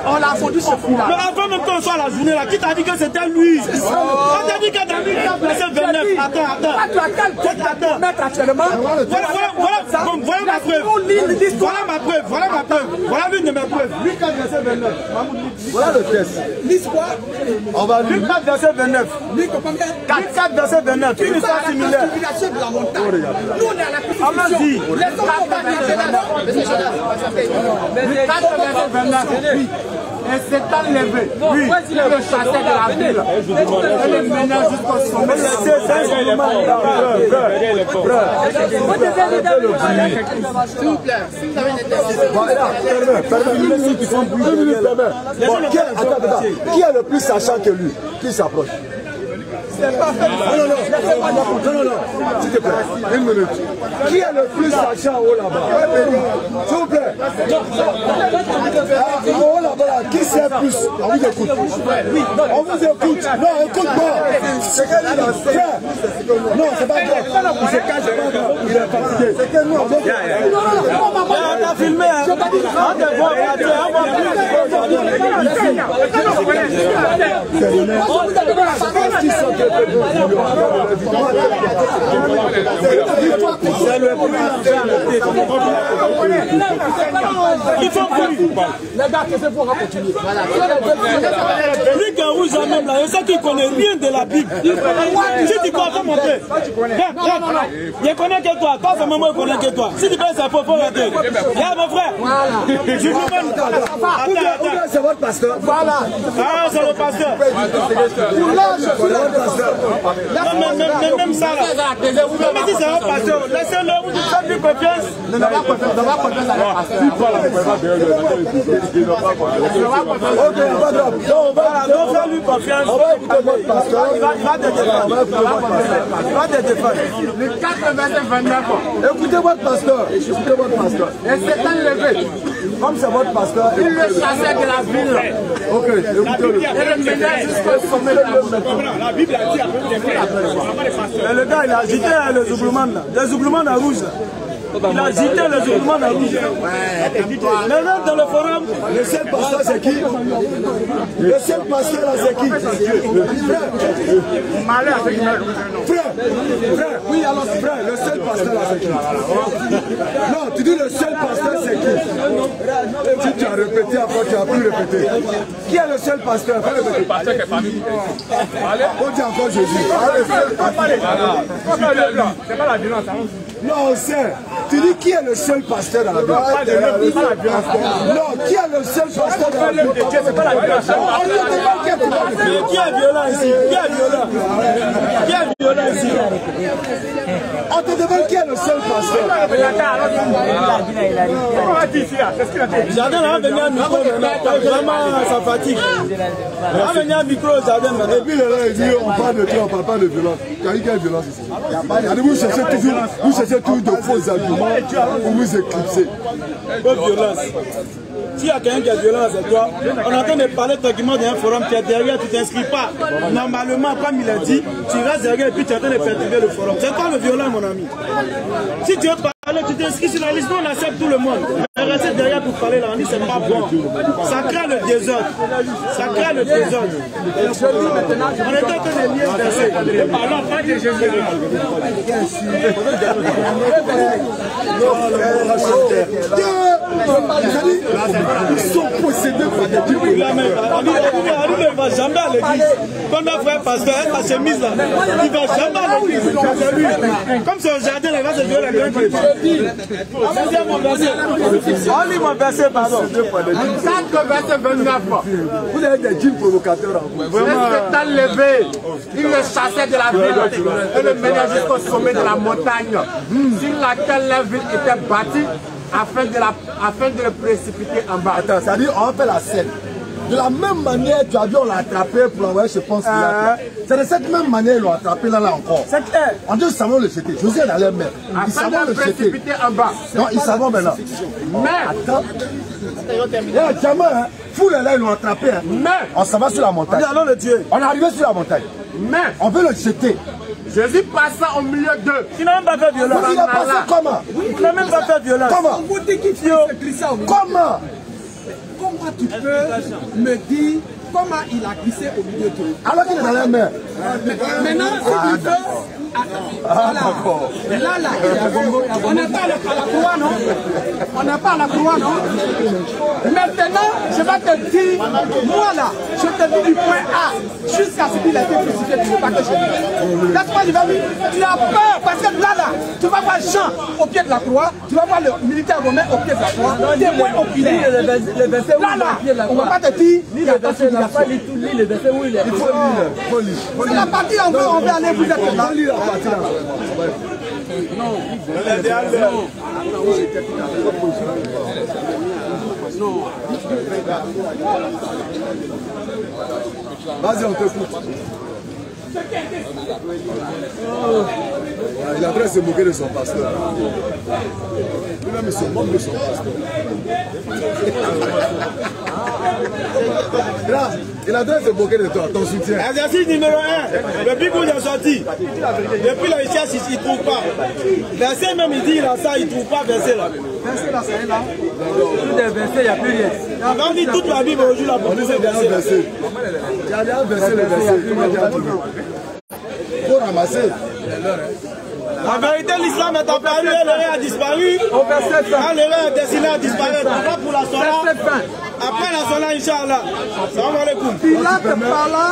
On l'a conduit ce fils-là. Mais avant même qu'on soit à la journée là, qui t'a dit que c'était lui? On t'a dit que t'as dit que verset 29. Attends. Mettre actuellement. Voilà ma preuve. Voilà l'une de mes preuves. Luc 4, verset 29. Voilà le test. L'histoire. On va lire. Luc 4, verset 29. Luc combien? 4, verset 29. Une histoire similaire. De la montagne. Nous on est à la crucifixion. Les hommes sont pas Et c'est enlevé. Oui, il le chassait de la ville. Et le menait jusqu'au sommet. Qui est le plus sachant que lui? Qui s'approche? Non, s'il te plaît, une minute. Qui est le plus sachant en haut là-bas? S'il vous plaît. En haut là-bas, qui sait plus? On vous écoute. On vous écoute. Non, écoute-moi. Frère. Non, c'est pas grave. Il se cache, c'est pas grave. Il est fatigué. C'est que nous, on a filmé, hein. Il faut les gars, qu'est-ce qu'il faut continuer? Lui qui rouge même là, il sait qu'il connaît rien de la Bible. Si tu crois pas monter, je connais que toi, toi maman il connaît que toi. Si tu penses à faux, faut rater. Viens mon frère. C'est votre pasteur. Voilà. Ah, c'est le pasteur. Même ça là. Mais si c'est un pasteur, laissez-le, vous ne faites plus confiance. Ne va pas confiance à on va lui confiance. Le 4 verset 29. Écoutez votre pasteur. Écoutez votre pasteur. Et c'est enlevé. Comme c'est votre pasteur. Il le chassait de la ville. Ok, écoutez-le. Et le menait jusqu'au sommet de la montagne. La Bible a dit à peu près. Le gars, il a agité les oublements là. Les oublements à rouge. Il a agité les oublements à rouge. Maintenant, dans le forum, le seul pasteur, c'est qui? Le seul pasteur, là, c'est qui? Frère, oui, alors, frère, le seul pasteur, là, c'est qui? Non, tu dis le seul pasteur, c'est qui? Si tu as répété, après, tu as pu répéter. Qui est le seul pasteur? Fais répéter. Le pasteur qui est parmi nous. On dit encore Jésus. C'est pas la violence, hein? Non, on sait. Tu dis qui est le seul pasteur dans la Bible? Non, qui est le seul pasteur dans la Bible? C'est pas la violence. Qui est violent ici? Qui est violent? Qui est violent ici? On te demande qui est le seul pasteur. Jardin va venir à micro maintenant. Vraiment, ça fatigue. Va venir à micro, Jardin. Et puis là, il dit on parle de toi, on parle pas de violence. Quelle violence ici? Vous cherchez toujours de faux arguments pour vous éclipser. Pas de violence. S'il y a quelqu'un qui est violent, c'est toi. On entend de parler tranquillement d'un forum, tu es derrière, tu ne t'inscris pas. Normalement, comme il a dit, tu restes derrière et puis tu es en train de perturber le forum. C'est toi le violent, mon ami. Si tu veux parler, tu t'inscris sur la liste, on accepte tout le monde. Mais rester derrière pour parler, là, on dit c'est pas bon. Ça crée le désordre. Ça crée le désordre. On est en train de lire verset. Parlons pas de Jésus. Ils sont possédés par des dieux. Il ne va jamais à l'église. Quand on a fait un pasteur, la chemise là, il ne va jamais à l'église. Comme c'est au jardin, il va se jouer la grande qui on lit mon verset, pardon. 4 verset 29. Vous avez des djinns provocateurs en vous. C'est enlevé. Il le chassait de la ville et le menait jusqu'au sommet de la montagne sur laquelle la ville était bâtie afin de le précipiter en bas. Attends, ça dit on fait la scène. De la même manière, tu as vu, on l'a attrapé pour l'envoyer, je pense qu'il a fait. C'est de cette même manière qu'ils l'ont attrapé là encore. C'est clair. On dit, ils savent le jeter. Josué dans leur main. Ils savent le jeter. En bas. Non, ils savent maintenant. Mais, attends. Jamais, hein. Fou là, ils l'ont attrapé. Hein. Mais, on s'en va sur la montagne. Allons le tuer. On est arrivé sur la montagne. Mais, on veut le jeter. Jésus passa au milieu d'eux. Il n'a même pas fait violence. Il a passé comment? Il n'a même pas fait violence. Comment? Comment? Comment tu peux me dire comment il a glissé au milieu d'eux? Alors qu'il est dans la mer. Maintenant, si tu veux Là, on n'est pas à la croix, non? On n'est pas à la croix, non? Maintenant, je vais te dire, moi là, je te dis du point A jusqu'à ce qu'il a été crucifié, tu ne veux pas que je dise. Laisse-moi, tu as peur parce que là, tu vas voir Jean au pied de la croix, tu vas voir le militaire romain au pied de la croix, témoin oculaire. Là, on ne va pas te dire, il n'y a pas le verset où il est. Il faut lire. C'est la partie en bas, on va aller, vous êtes là. Non. Vas-y, on t'écoute. Il est en train de se moquer de son pasteur. Lui-même, il se moque de son pasteur. Il est en train de se moquer de toi, ton soutien. Exercice numéro 1. Depuis qu'on est sorti, depuis la recherche, il ne trouve pas. Verset même, il dit, il a ça, il ne trouve pas verset là. Verset là, c'est là. Tout est versé, il n'y a plus rien. On dit toute la Bible aujourd'hui, la police est versée. Il y a un verset, le verset. Il faut ramasser. En vérité, l'islam est apparu et l'erreur a disparu. Quand l'erreur est destinée à disparaître, on va pour la sola. Après la sola, Inch'Allah. Salam alaikum. Pilate parla.